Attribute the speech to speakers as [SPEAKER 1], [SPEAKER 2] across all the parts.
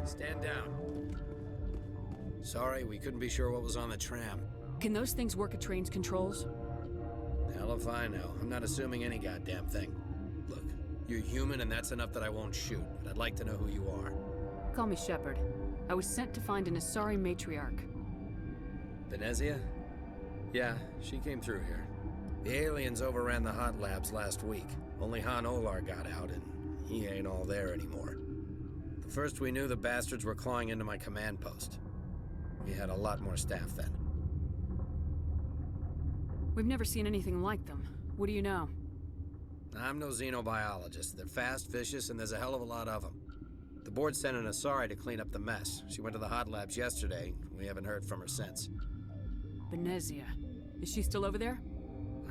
[SPEAKER 1] Stand down. Sorry, we couldn't be sure what was on the tram.
[SPEAKER 2] Can those things work at train's controls?
[SPEAKER 1] Hell if I know. I'm not assuming any goddamn thing. Look, you're human and that's enough that I won't shoot, but I'd like to know who you are.
[SPEAKER 2] Call me Shepard. I was sent to find an Asari matriarch.
[SPEAKER 1] Venezia? Yeah, she came through here. The aliens overran the hot labs last week. Only Han Olar got out, and he ain't all there anymore. The first we knew, the bastards were clawing into my command post. We had a lot more staff then.
[SPEAKER 2] We've never seen anything like them. What do you know?
[SPEAKER 1] I'm no xenobiologist. They're fast, vicious, and there's a hell of a lot of them. The board sent an Asari to clean up the mess. She went to the hot labs yesterday. We haven't heard from her since.
[SPEAKER 2] Venezia. Is she still over there?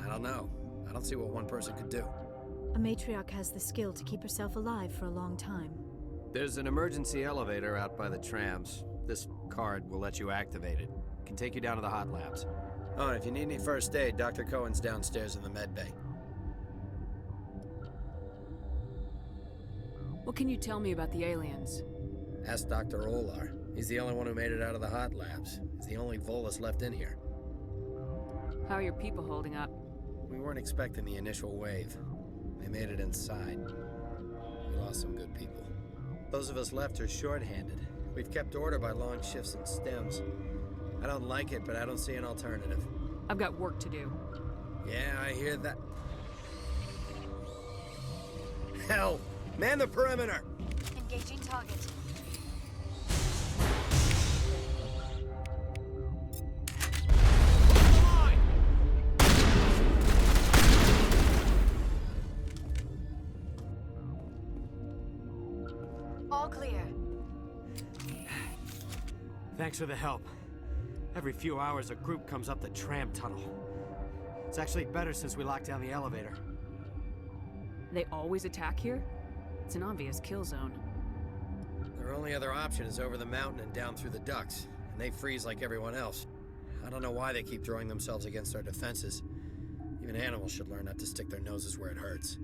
[SPEAKER 1] I don't know. I don't see what one person could do.
[SPEAKER 3] A matriarch has the skill to keep herself alive for a long time.
[SPEAKER 1] There's an emergency elevator out by the trams. This card will let you activate it. Can take you down to the hot labs. Oh, and if you need any first aid, Dr. Cohen's downstairs in the med bay.
[SPEAKER 2] What can you tell me about the aliens?
[SPEAKER 1] Ask Dr. Olar. He's the only one who made it out of the hot labs. He's the only Volus left in here.
[SPEAKER 2] How are your people holding up?
[SPEAKER 1] We weren't expecting the initial wave. They made it inside. We lost some good people. Those of us left are short-handed. We've kept order by long shifts and stems. I don't like it, but I don't see an alternative.
[SPEAKER 2] I've got work to do.
[SPEAKER 1] Yeah, I hear that. Hell! Man the perimeter!
[SPEAKER 3] Engaging target. All clear.
[SPEAKER 4] Thanks for the help. Every few hours, a group comes up the tram tunnel. It's actually better since we locked down the elevator.
[SPEAKER 2] They always attack here? It's an obvious kill zone.
[SPEAKER 1] Their only other option is over the mountain and down through the ducts, and they freeze like everyone else. I don't know why they keep throwing themselves against our defenses. Even animals should learn not to stick their noses where it hurts.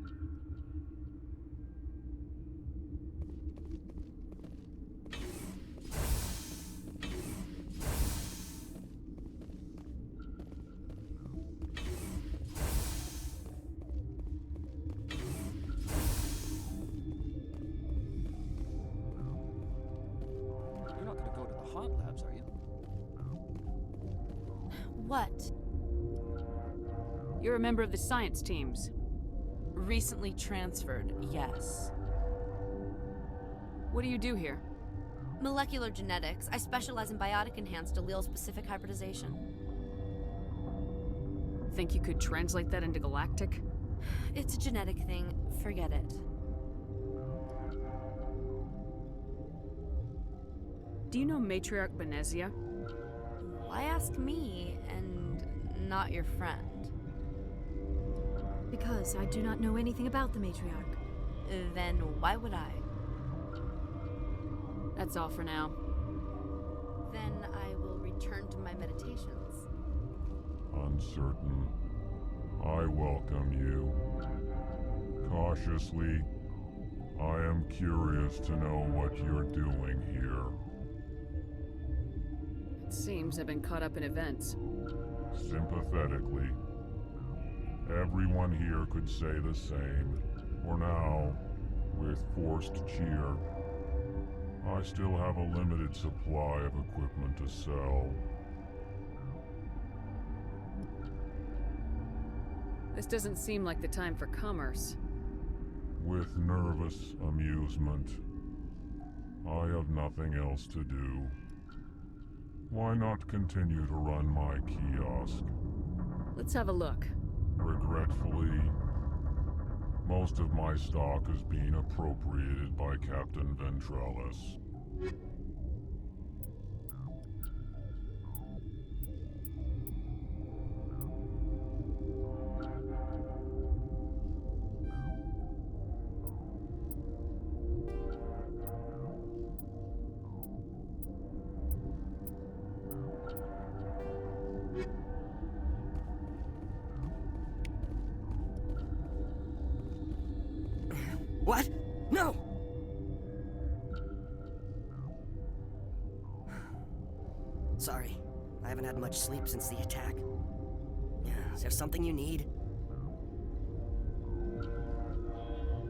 [SPEAKER 3] What?
[SPEAKER 2] You're a member of the science teams.
[SPEAKER 5] Recently transferred, yes.
[SPEAKER 2] What do you do here?
[SPEAKER 3] Molecular genetics. I specialize in biotic-enhanced allele-specific hybridization.
[SPEAKER 2] Think you could translate that into galactic?
[SPEAKER 3] It's a genetic thing. Forget it.
[SPEAKER 2] Do you know Matriarch Venezia?
[SPEAKER 3] Why ask me and not your friend? Because I do not know anything about the matriarch. Then why would I?
[SPEAKER 2] That's all for now.
[SPEAKER 3] Then I will return to my meditations.
[SPEAKER 6] Uncertain. I welcome you. Cautiously, I am curious to know what you're doing here.
[SPEAKER 2] It seems I've been caught up in events.
[SPEAKER 6] Sympathetically. Everyone here could say the same. For now, with forced cheer, I still have a limited supply of equipment to sell.
[SPEAKER 2] This doesn't seem like the time for commerce.
[SPEAKER 6] With nervous amusement. I have nothing else to do. Why not continue to run my kiosk?
[SPEAKER 2] Let's have a look.
[SPEAKER 6] Regretfully, most of my stock is being appropriated by Captain Ventrellis.
[SPEAKER 4] What? No!
[SPEAKER 7] Sorry, I haven't had much sleep since the attack. Is there something you need?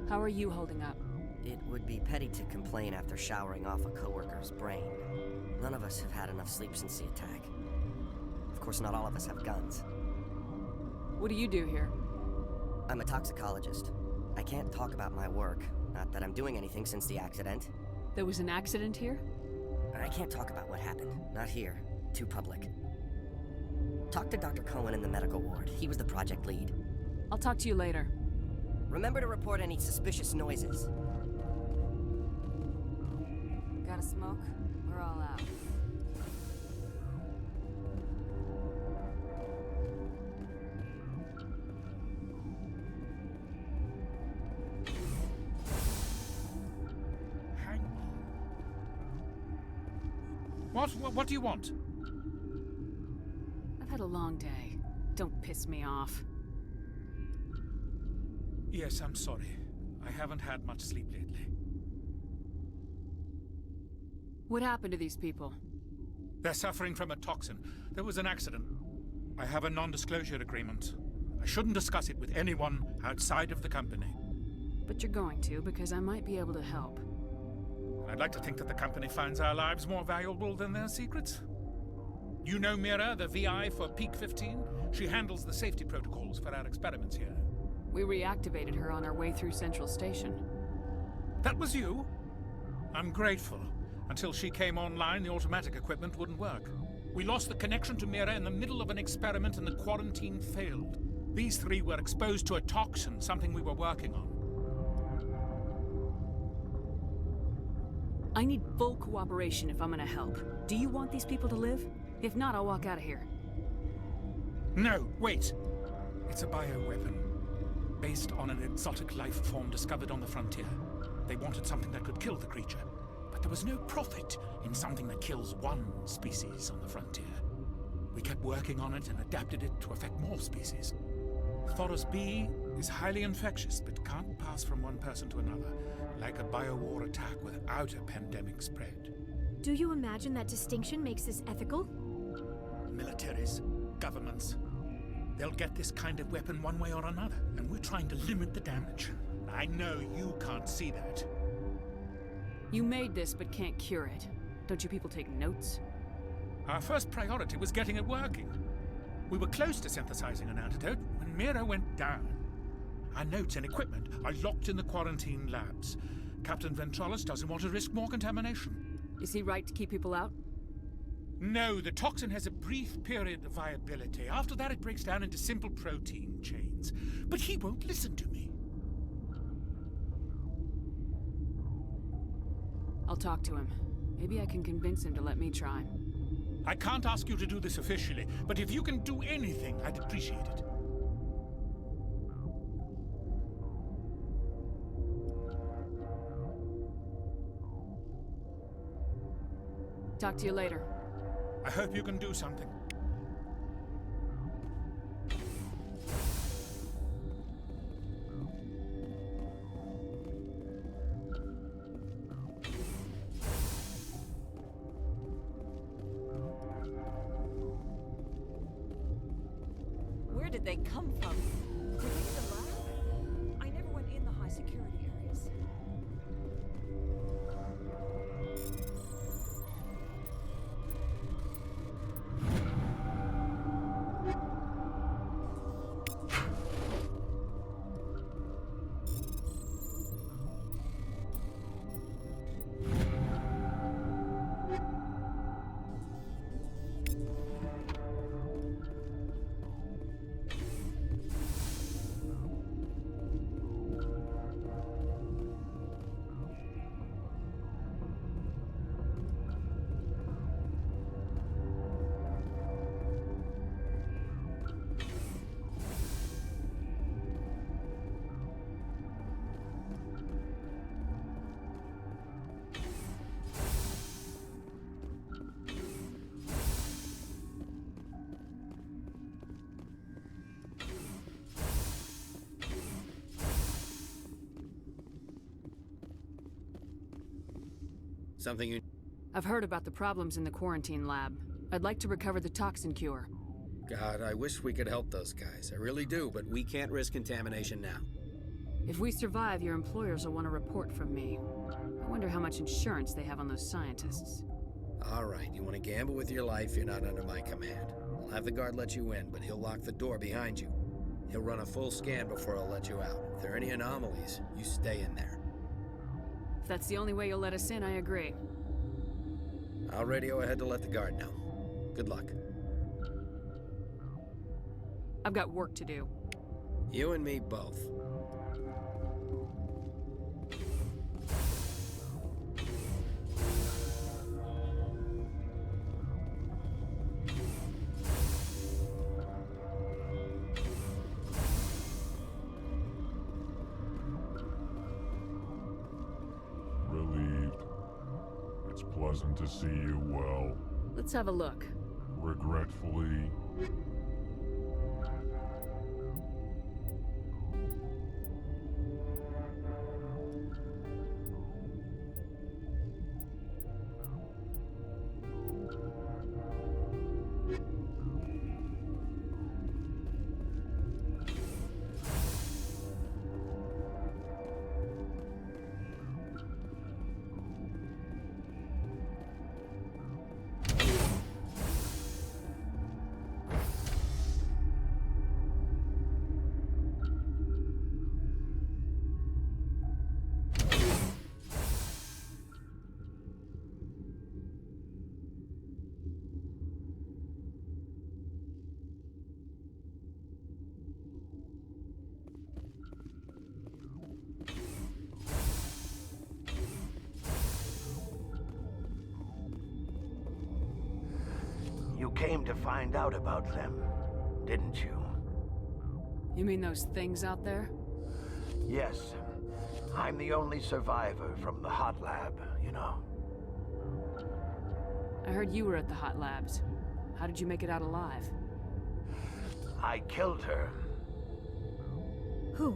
[SPEAKER 2] How are you holding up?
[SPEAKER 7] It would be petty to complain after showering off a coworker's brain. None of us have had enough sleep since the attack. Of course, not all of us have guns.
[SPEAKER 2] What do you do here?
[SPEAKER 7] I'm a toxicologist. I can't talk about my work. Not that I'm doing anything since the accident.
[SPEAKER 2] There was an accident here?
[SPEAKER 7] I can't talk about what happened. Not here. Too public. Talk to Dr. Cohen in the medical ward. He was the project lead.
[SPEAKER 2] I'll talk to you later.
[SPEAKER 7] Remember to report any suspicious noises.
[SPEAKER 5] Got a smoke? We're all out.
[SPEAKER 8] Hang on. What do you want?
[SPEAKER 2] I've had a long day. Don't piss me off.
[SPEAKER 8] Yes, I'm sorry. I haven't had much sleep lately.
[SPEAKER 2] What happened to these people?
[SPEAKER 8] They're suffering from a toxin. There was an accident. I have a non-disclosure agreement. I shouldn't discuss it with anyone outside of the company.
[SPEAKER 2] But you're going to, because I might be able to help.
[SPEAKER 8] I'd like to think that the company finds our lives more valuable than their secrets. You know Mira, the VI for Peak 15? She handles the safety protocols for our experiments here.
[SPEAKER 2] We reactivated her on our way through Central Station.
[SPEAKER 8] That was you? I'm grateful. Until she came online, the automatic equipment wouldn't work. We lost the connection to Mira in the middle of an experiment and the quarantine failed. These three were exposed to a toxin, something we were working on.
[SPEAKER 2] I need full cooperation if I'm gonna help. Do you want these people to live? If not, I'll walk out of here.
[SPEAKER 8] No, wait. It's a bioweapon. Based on an exotic life form discovered on the frontier. They wanted something that could kill the creature. But there was no profit in something that kills one species on the frontier. We kept working on it and adapted it to affect more species. Thoros B is highly infectious, but can't pass from one person to another, like a biowar attack without a pandemic spread.
[SPEAKER 9] Do you imagine that distinction makes this ethical?
[SPEAKER 8] Militaries, governments, they'll get this kind of weapon one way or another, and we're trying to limit the damage. I know you can't see that.
[SPEAKER 2] You made this, but can't cure it. Don't you people take notes?
[SPEAKER 8] Our first priority was getting it working. We were close to synthesizing an antidote when Mira went down. Our notes and equipment are locked in the quarantine labs. Captain Ventralis doesn't want to risk more contamination.
[SPEAKER 2] Is he right to keep people out?
[SPEAKER 8] No, the toxin has a brief period of viability. After that, it breaks down into simple protein chains. But he won't listen to me.
[SPEAKER 2] I'll talk to him. Maybe I can convince him to let me try.
[SPEAKER 8] I can't ask you to do this officially, but if you can do anything, I'd appreciate it.
[SPEAKER 2] Talk to you later.
[SPEAKER 8] I hope you can do something.
[SPEAKER 5] Where did they come from? Were they in the lab? I never went in the high security areas.
[SPEAKER 1] Something you...
[SPEAKER 2] I've heard about the problems in the quarantine lab. I'd like to recover the toxin cure.
[SPEAKER 1] God, I wish we could help those guys. I really do, but we can't risk contamination now.
[SPEAKER 2] If we survive, your employers will want a report from me. I wonder how much insurance they have on those scientists.
[SPEAKER 1] All right, you want to gamble with your life, you're not under my command. I'll have the guard let you in, but he'll lock the door behind you. He'll run a full scan before he'll let you out. If there are any anomalies, you stay in there.
[SPEAKER 2] If that's the only way you'll let us in, I agree.
[SPEAKER 1] I'll radio ahead to let the guard know. Good luck.
[SPEAKER 2] I've got work to do.
[SPEAKER 1] You and me both.
[SPEAKER 6] Relieved. It's pleasant to see you well.
[SPEAKER 2] Let's have a look.
[SPEAKER 6] Regretfully,
[SPEAKER 10] You came to find out about them, didn't you?
[SPEAKER 2] You mean those things out there?
[SPEAKER 10] Yes. I'm the only survivor from the hot lab, you know.
[SPEAKER 2] I heard you were at the hot labs. How did you make it out alive?
[SPEAKER 10] I killed her.
[SPEAKER 9] Who?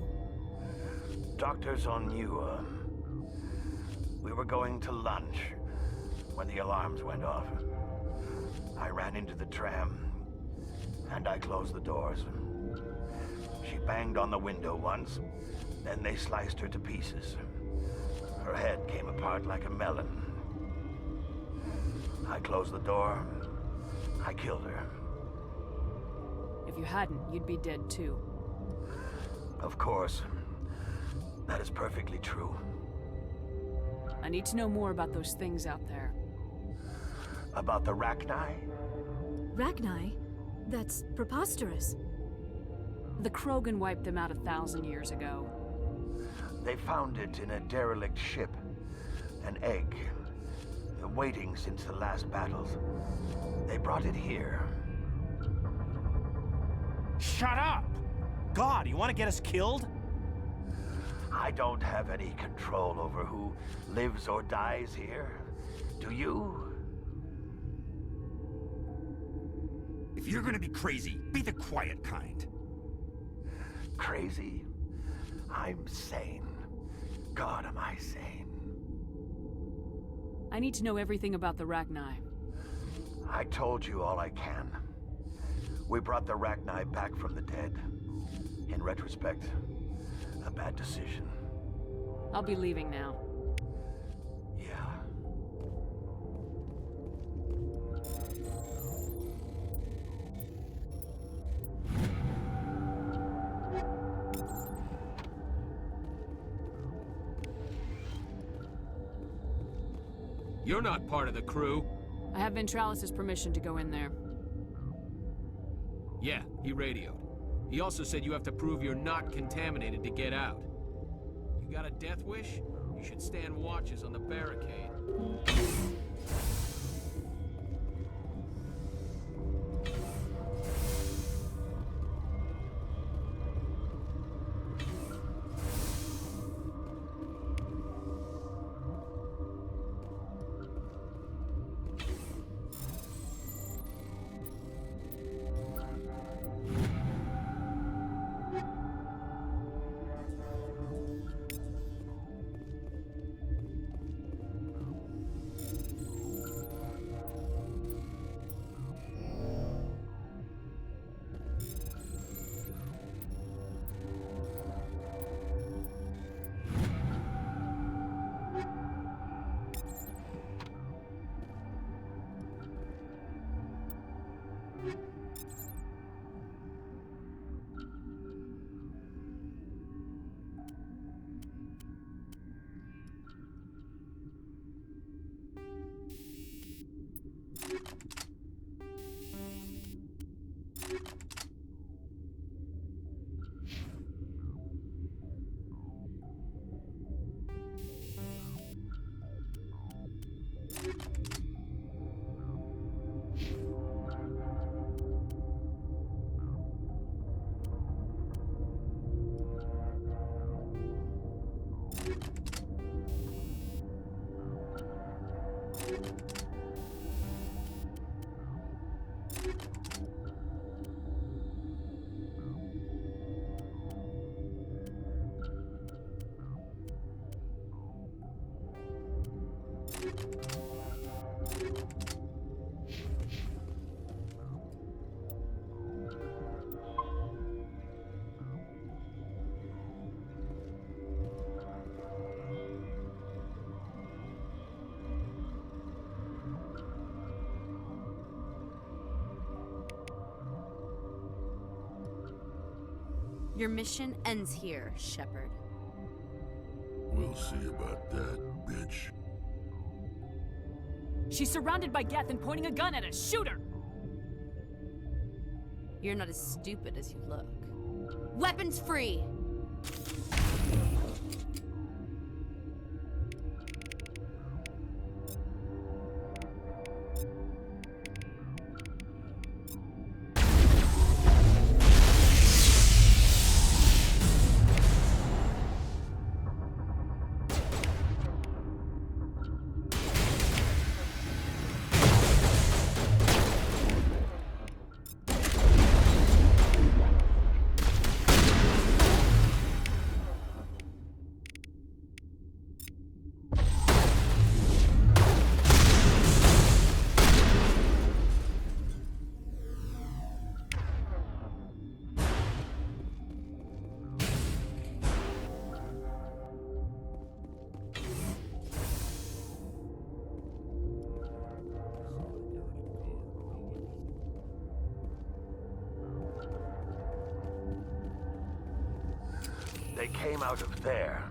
[SPEAKER 10] Doctors on you, we were going to lunch when the alarms went off. I ran into the tram, and I closed the doors. She banged on the window once, then they sliced her to pieces. Her head came apart like a melon. I closed the door. I killed her.
[SPEAKER 2] If you hadn't, you'd be dead too.
[SPEAKER 10] Of course. That is perfectly true.
[SPEAKER 2] I need to know more about those things out there.
[SPEAKER 10] About the Rachni?
[SPEAKER 9] Rachni? That's preposterous.
[SPEAKER 2] The Krogan wiped them out 1,000 years ago.
[SPEAKER 10] They found it in a derelict ship. An egg. Waiting since the last battles. They brought it here.
[SPEAKER 11] Shut up! God, you want to get us killed?
[SPEAKER 10] I don't have any control over who lives or dies here. Do you?
[SPEAKER 11] If you're gonna be crazy, be the quiet kind.
[SPEAKER 10] Crazy? I'm sane. God, am I sane?
[SPEAKER 2] I need to know everything about the Rachni.
[SPEAKER 10] I told you all I can. We brought the Rachni back from the dead. In retrospect, a bad decision.
[SPEAKER 2] I'll be leaving now.
[SPEAKER 10] Yeah.
[SPEAKER 12] You're not part of the crew.
[SPEAKER 2] I have Ventralis' permission to go in there.
[SPEAKER 12] Yeah, he radioed. He also said you have to prove you're not contaminated to get out. You got a death wish? You should stand watches on the barricade.
[SPEAKER 3] Your mission ends here, Shepard.
[SPEAKER 6] We'll see about that, bitch.
[SPEAKER 2] She's surrounded by Geth and pointing a gun at us. Shoot her!
[SPEAKER 3] You're not as stupid as you look. Weapons free!
[SPEAKER 10] They came out of there.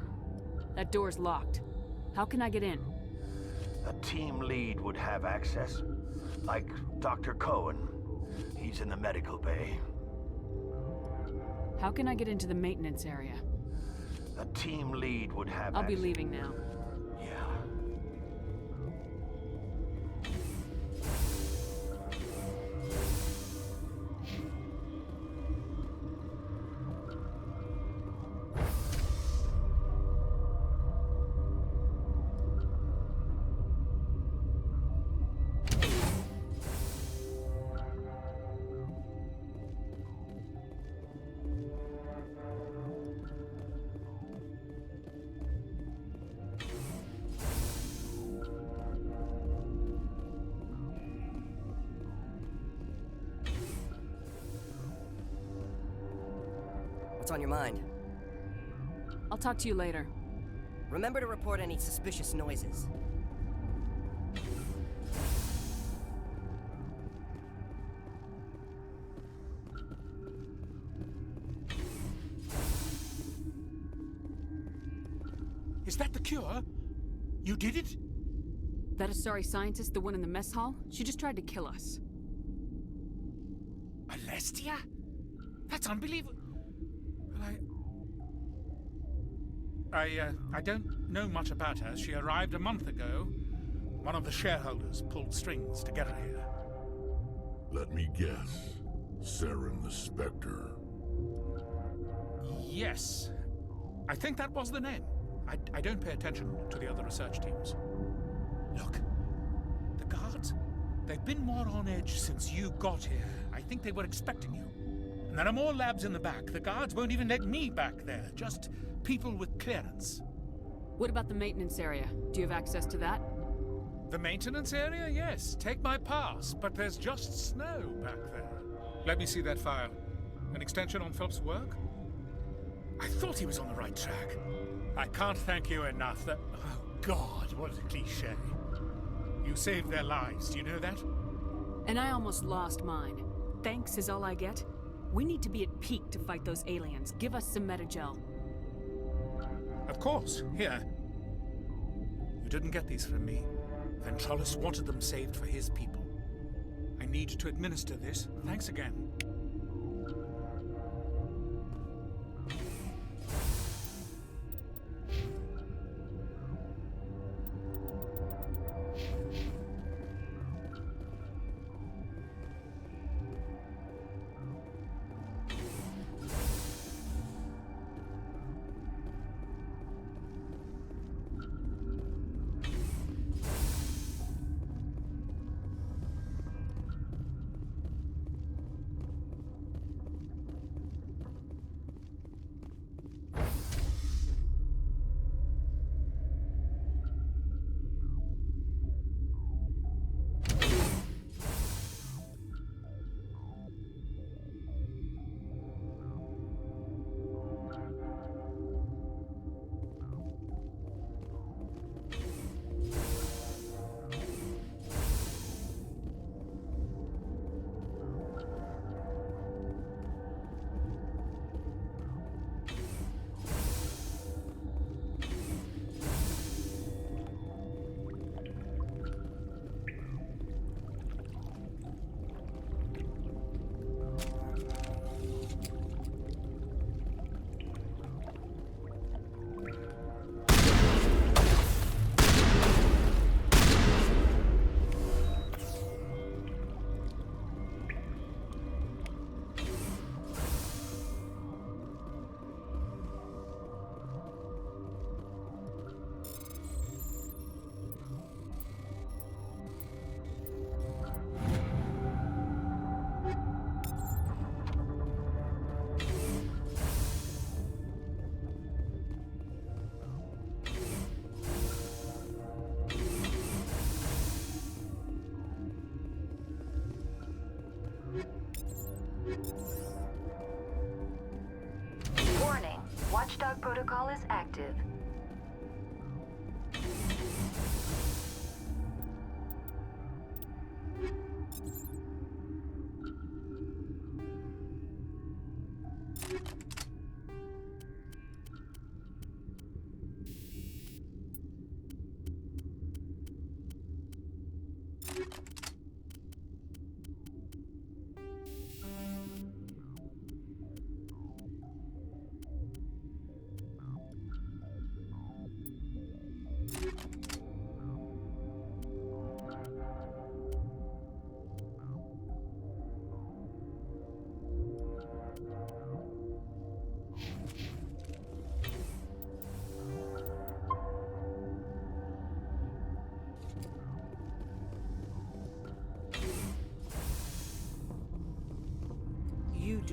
[SPEAKER 2] That door's locked. How can I get in?
[SPEAKER 10] A team lead would have access. Like Dr. Cohen. He's in the medical bay.
[SPEAKER 2] How can I get into the maintenance area?
[SPEAKER 10] A team lead would have
[SPEAKER 2] I'll be
[SPEAKER 10] access.
[SPEAKER 2] leaving now.
[SPEAKER 10] Yeah.
[SPEAKER 7] What's on your mind?
[SPEAKER 2] I'll talk to you later.
[SPEAKER 7] Remember to report any suspicious noises.
[SPEAKER 8] Is that the cure? You did it?
[SPEAKER 2] That Asari scientist, the one in the mess hall? She just tried to kill us.
[SPEAKER 8] Alestia? That's unbelievable. Well, I don't know much about her. She arrived a month ago. One of the shareholders pulled strings to get her here.
[SPEAKER 6] Let me guess. Saren the Spectre.
[SPEAKER 8] Yes. I think that was the name. I don't pay attention to the other research teams. Look, the guards, they've been more on edge since you got here. I think they were expecting you. And there are more labs in the back. The guards won't even let me back there. Just people with clearance.
[SPEAKER 2] What about the maintenance area? Do you have access to that?
[SPEAKER 8] The maintenance area? Yes. Take my pass. But there's just snow back there. Let me see that file. An extension on Phelps' work? I thought he was on the right track. I can't thank you enough. That... Oh, God, what a cliche. You saved their lives, do you know that?
[SPEAKER 2] And I almost lost mine. Thanks is all I get? We need to be at peak to fight those aliens. Give us some Metagel.
[SPEAKER 8] Of course, here. You didn't get these from me. Ventrolus wanted them saved for his people. I need to administer this. Thanks again.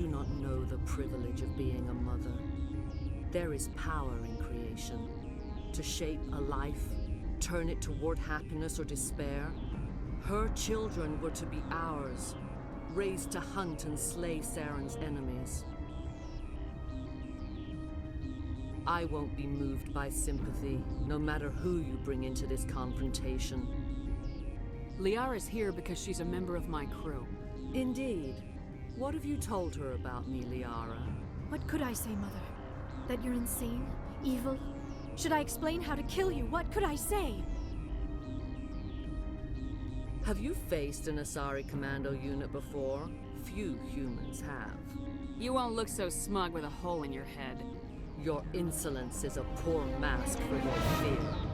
[SPEAKER 13] do not know the privilege of being a mother. There is power in creation. To shape a life, turn it toward happiness or despair. Her children were to be ours, raised to hunt and slay Saren's enemies. I won't be moved by sympathy, no matter who you bring into this confrontation.
[SPEAKER 2] Liara's here because she's a member of my crew.
[SPEAKER 13] Indeed. What have you told her about me, Liara?
[SPEAKER 9] What could I say, Mother? That you're insane? Evil? Should I explain how to kill you? What could I say?
[SPEAKER 13] Have you faced an Asari commando unit before? Few humans have.
[SPEAKER 2] You won't look so smug with a hole in your head.
[SPEAKER 13] Your insolence is a poor mask for your fear.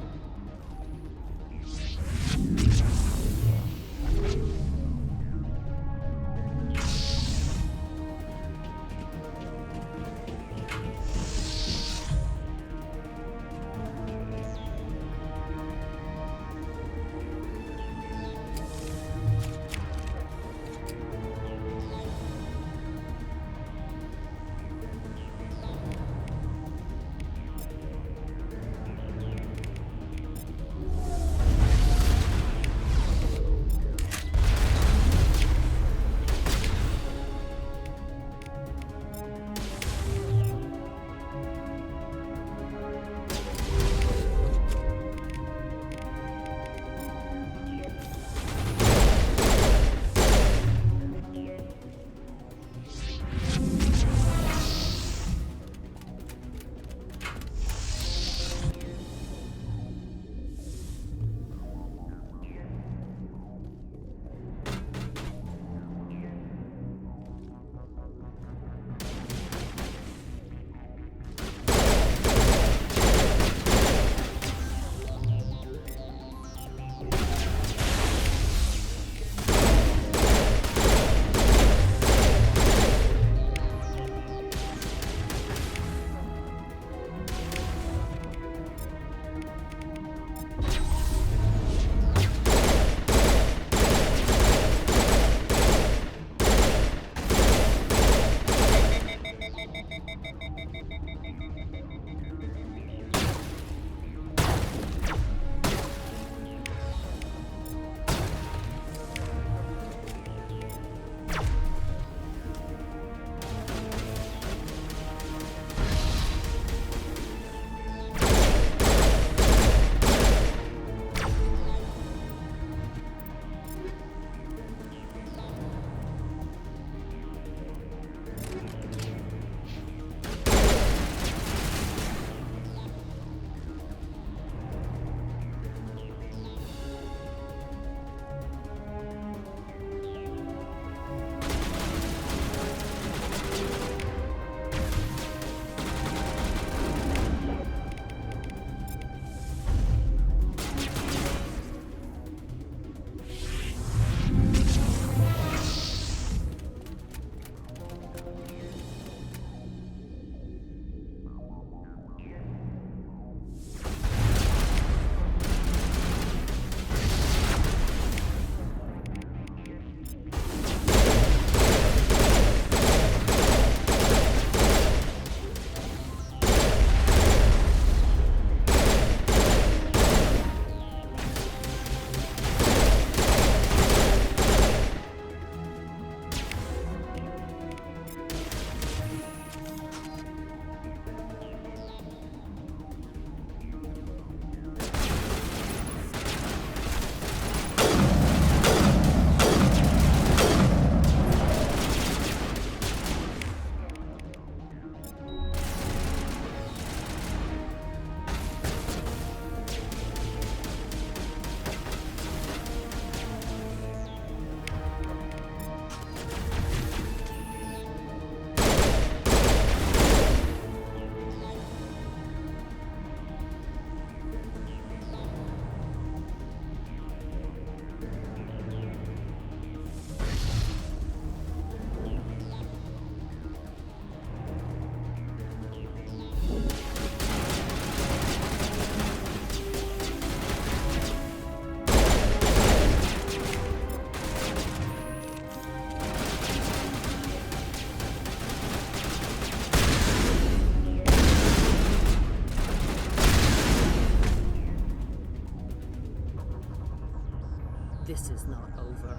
[SPEAKER 13] This is not over.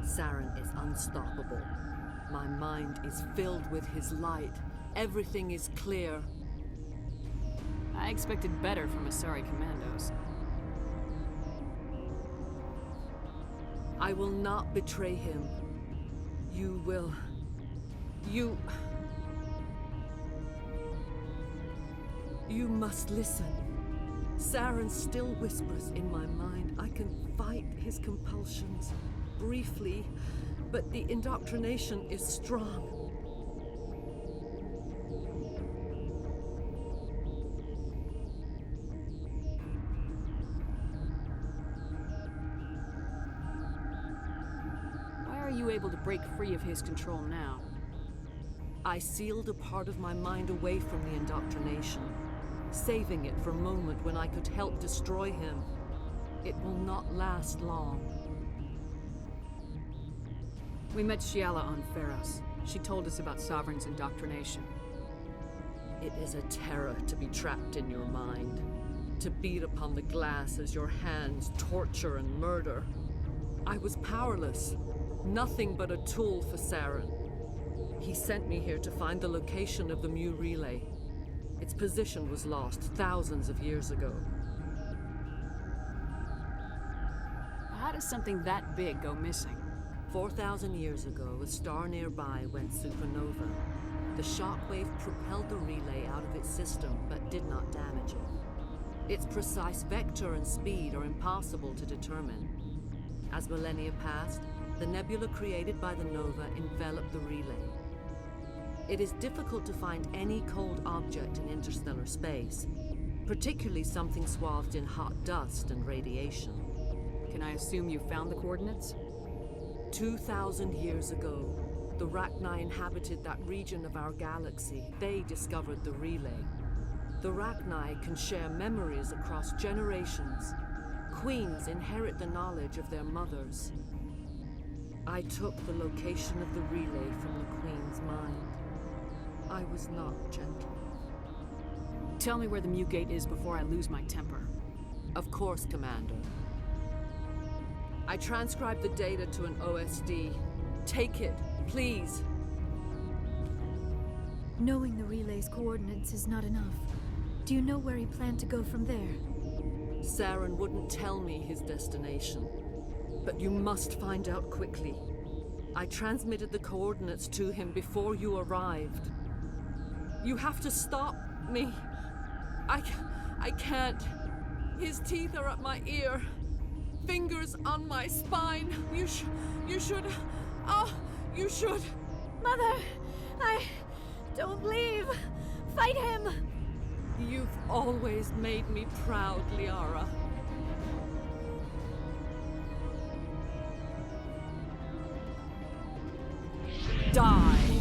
[SPEAKER 13] Saren is unstoppable. My mind is filled with his light. Everything is clear.
[SPEAKER 2] I expected better from Asari commandos.
[SPEAKER 13] I will not betray him. You will... You must listen. Saren still whispers in my mind. I can fight his compulsions, briefly, but the indoctrination is strong.
[SPEAKER 2] Why are you able to break free of his control now?
[SPEAKER 13] I sealed a part of my mind away from the indoctrination, saving it for a moment when I could help destroy him. It will not last long.
[SPEAKER 2] We met Shiala on Pharos. She told us about Sovereign's indoctrination.
[SPEAKER 13] It is a terror to be trapped in your mind, to beat upon the glass as your hands torture and murder. I was powerless, nothing but a tool for Saren. He sent me here to find the location of the Mu relay. Its position was lost thousands of years ago.
[SPEAKER 2] How does something that big go missing?
[SPEAKER 13] 4,000 years ago, a star nearby went supernova. The shockwave propelled the relay out of its system, but did not damage it. Its precise vector and speed are impossible to determine. As millennia passed, the nebula created by the nova enveloped the relay. It is difficult to find any cold object in interstellar space, particularly something swathed in hot dust and radiation.
[SPEAKER 2] Can I assume you found the coordinates?
[SPEAKER 13] 2,000 years ago, the Rachni inhabited that region of our galaxy. They discovered the relay. The Rachni can share memories across generations. Queens inherit the knowledge of their mothers. I took the location of the relay from the Queen's mind. I was not gentle.
[SPEAKER 2] Tell me where the Mu Gate is before I lose my temper.
[SPEAKER 13] Of course, Commander. I transcribed the data to an OSD. Take it, please.
[SPEAKER 9] Knowing the relay's coordinates is not enough. Do you know where he planned to go from there?
[SPEAKER 13] Saren wouldn't tell me his destination. But you must find out quickly. I transmitted the coordinates to him before you arrived. You have to stop me. I can't. His teeth are at my ear. Fingers on my spine. You should. Oh, you should.
[SPEAKER 9] Mother, don't leave. Fight him.
[SPEAKER 13] You've always made me proud, Liara. Die.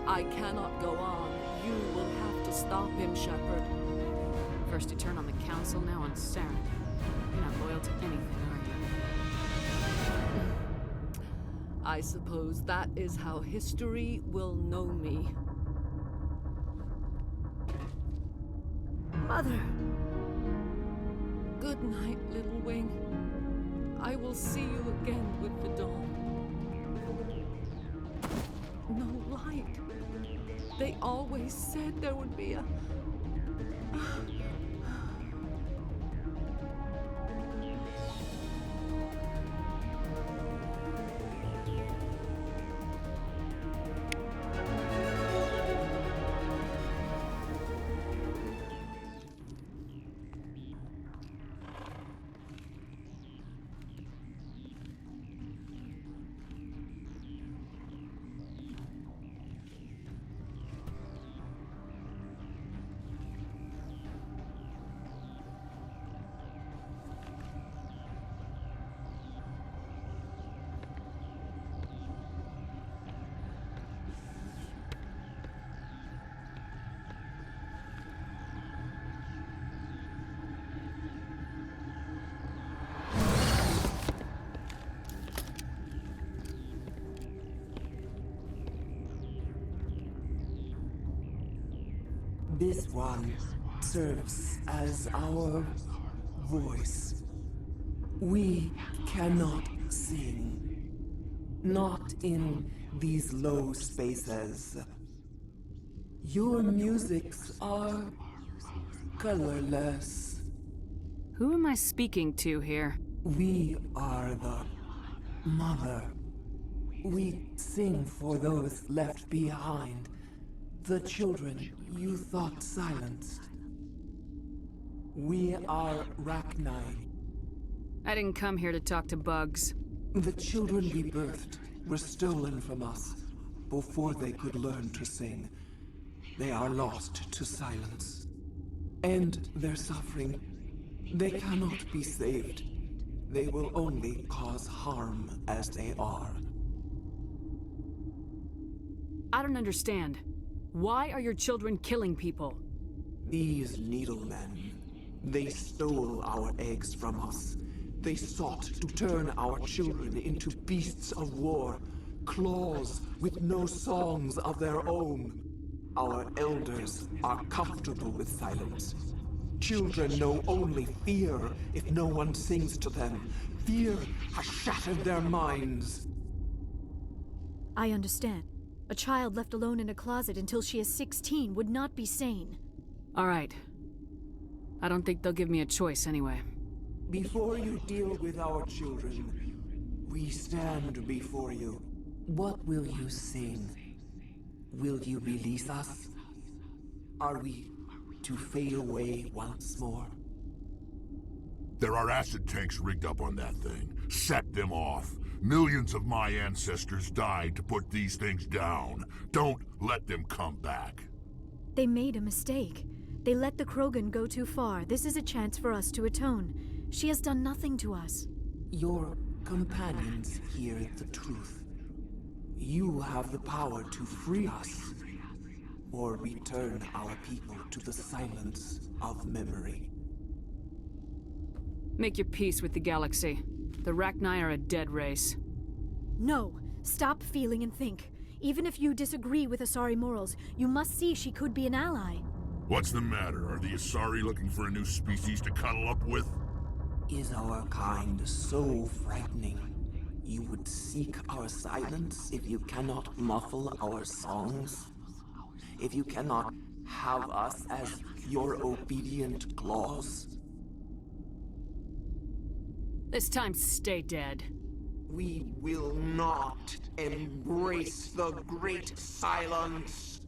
[SPEAKER 13] I cannot go on. You will have to stop him, Shepard.
[SPEAKER 2] First you turn on the Council, now on Saren. You're not loyal to anything, are you?
[SPEAKER 13] I suppose that is how history will know me.
[SPEAKER 9] Mother!
[SPEAKER 13] Good night, little wing. I will see you again with the dawn. No light. They always said there would be a...
[SPEAKER 14] This one serves as our voice. We cannot sing. Not in these low spaces. Your musics are colorless.
[SPEAKER 2] Who am I speaking to here?
[SPEAKER 14] We are the mother. We sing for those left behind. The children you thought silenced. We are Rachni.
[SPEAKER 2] I didn't come here to talk to bugs.
[SPEAKER 14] The children we birthed were stolen from us before they could learn to sing. They are lost to silence. And their suffering, they cannot be saved. They will only cause harm as they are.
[SPEAKER 2] I don't understand. Why are your children killing people?
[SPEAKER 14] These needlemen, they stole our eggs from us. They sought to turn our children into beasts of war, claws with no songs of their own. Our elders are comfortable with silence. Children know only fear if no one sings to them. Fear has shattered their minds.
[SPEAKER 9] I understand. A child left alone in a closet until she is 16 would not be sane.
[SPEAKER 2] All right. I don't think they'll give me a choice anyway.
[SPEAKER 14] Before you deal with our children, we stand before you. What will you sing? Will you release us? Are we to fade away once more?
[SPEAKER 15] There are acid tanks rigged up on that thing. Set them off. Millions of my ancestors died to put these things down. Don't let them come back.
[SPEAKER 9] They made a mistake. They let the Krogan go too far. This is a chance for us to atone. She has done nothing to us.
[SPEAKER 14] Your companions hear the truth. You have the power to free us, or return our people to the silence of memory.
[SPEAKER 2] Make your peace with the galaxy. The Rachni are a dead race.
[SPEAKER 9] No, stop feeling and think. Even if you disagree with Asari morals, you must see she could be an ally.
[SPEAKER 15] What's the matter? Are the Asari looking for a new species to cuddle up with?
[SPEAKER 14] Is our kind so frightening? You would seek our silence if you cannot muffle our songs? If you cannot have us as your obedient claws?
[SPEAKER 2] This time, stay dead.
[SPEAKER 14] We will not embrace the great silence.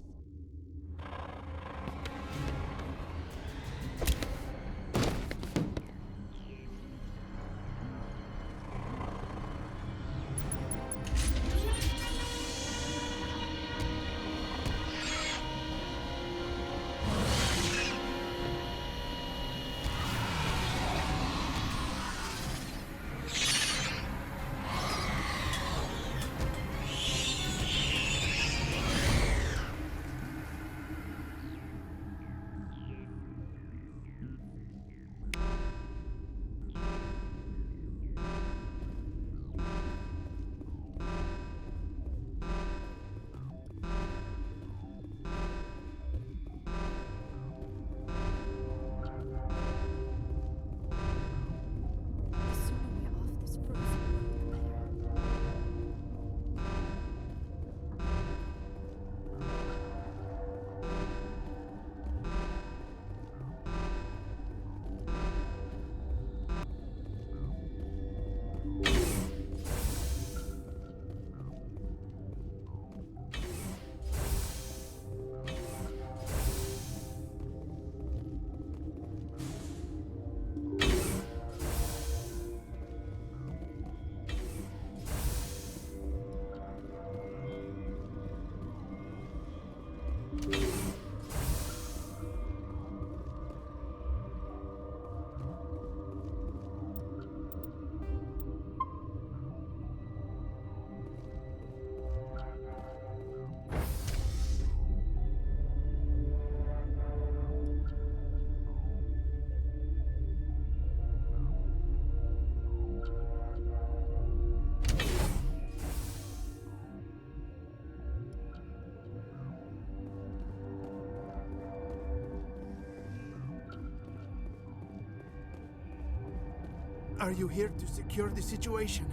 [SPEAKER 16] Are you here to secure the situation?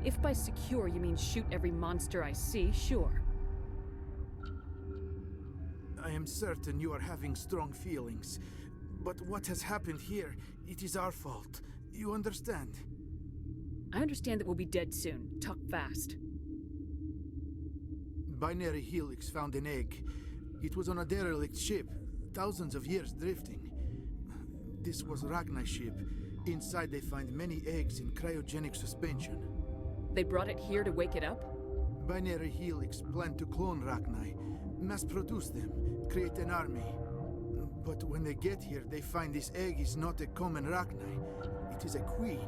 [SPEAKER 2] If by secure you mean shoot every monster I see, sure.
[SPEAKER 16] I am certain you are having strong feelings. But what has happened here, it is our fault. You understand?
[SPEAKER 2] I understand that we'll be dead soon. Talk fast.
[SPEAKER 16] Binary Helix found an egg. It was on a derelict ship, thousands of years drifting. This was Ragnai's ship. Inside they find many eggs in cryogenic suspension.
[SPEAKER 2] They brought it here to wake it up?
[SPEAKER 16] Binary Helix planned to clone Ragnai, mass-produce them, create an army. But when they get here, they find this egg is not a common Ragnai. It is a queen.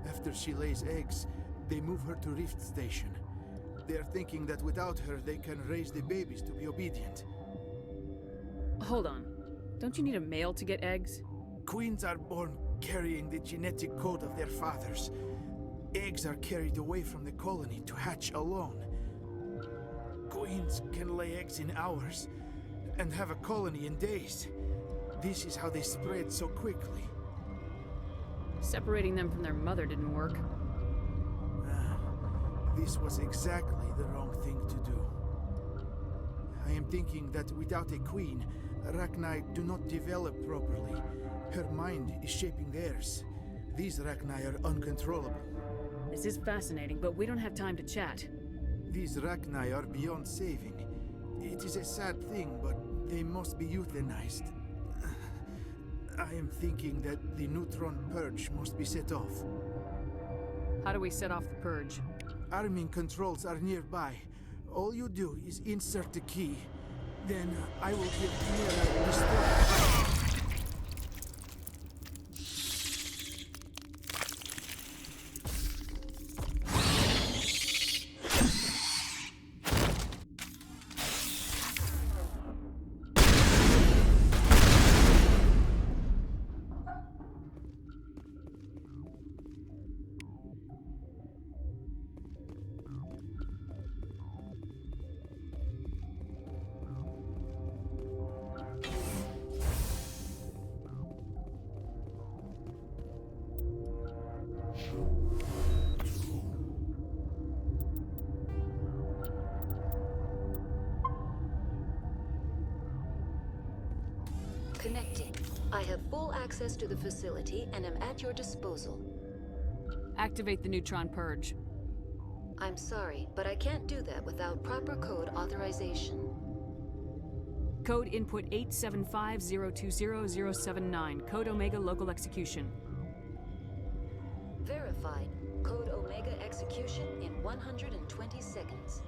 [SPEAKER 16] After she lays eggs, they move her to Rift Station. They are thinking that without her, they can raise the babies to be obedient.
[SPEAKER 2] Hold on. Don't you need a male to get eggs?
[SPEAKER 16] Queens are born carrying the genetic code of their fathers. Eggs are carried away from the colony to hatch alone. Queens can lay eggs in hours and have a colony in days. This is how they spread so quickly.
[SPEAKER 2] Separating them from their mother didn't work.
[SPEAKER 16] This was exactly the wrong thing to do. I am thinking that without a queen, Ragnai do not develop properly. Her mind is shaping theirs. These Ragnai are uncontrollable.
[SPEAKER 2] This is fascinating, but we don't have time to chat.
[SPEAKER 16] These Ragnai are beyond saving. It is a sad thing, but they must be euthanized. I am thinking that the neutron purge must be set off.
[SPEAKER 2] How do we set off the purge?
[SPEAKER 16] Arming controls are nearby. All you do is insert the key. Then I will give Mira the start.
[SPEAKER 17] Connecting. I have full access to the facility and am at your disposal.
[SPEAKER 2] Activate the neutron purge.
[SPEAKER 17] I'm sorry, but I can't do that without proper code authorization.
[SPEAKER 2] Code input 875020079. Code Omega local execution.
[SPEAKER 17] Verified. Code Omega execution in 120 seconds.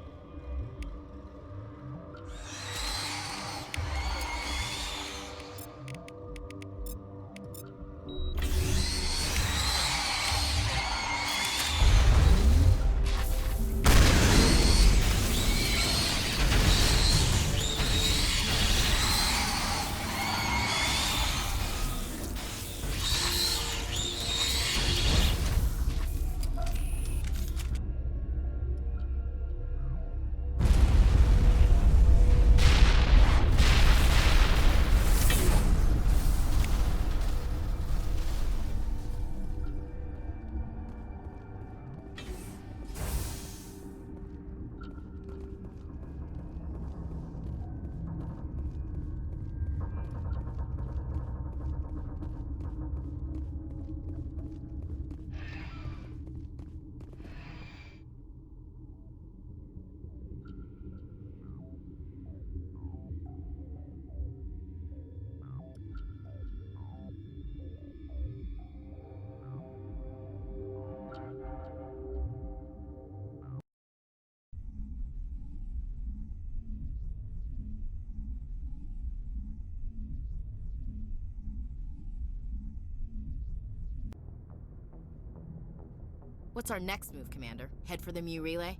[SPEAKER 18] What's our next move, Commander? Head for the ME relay?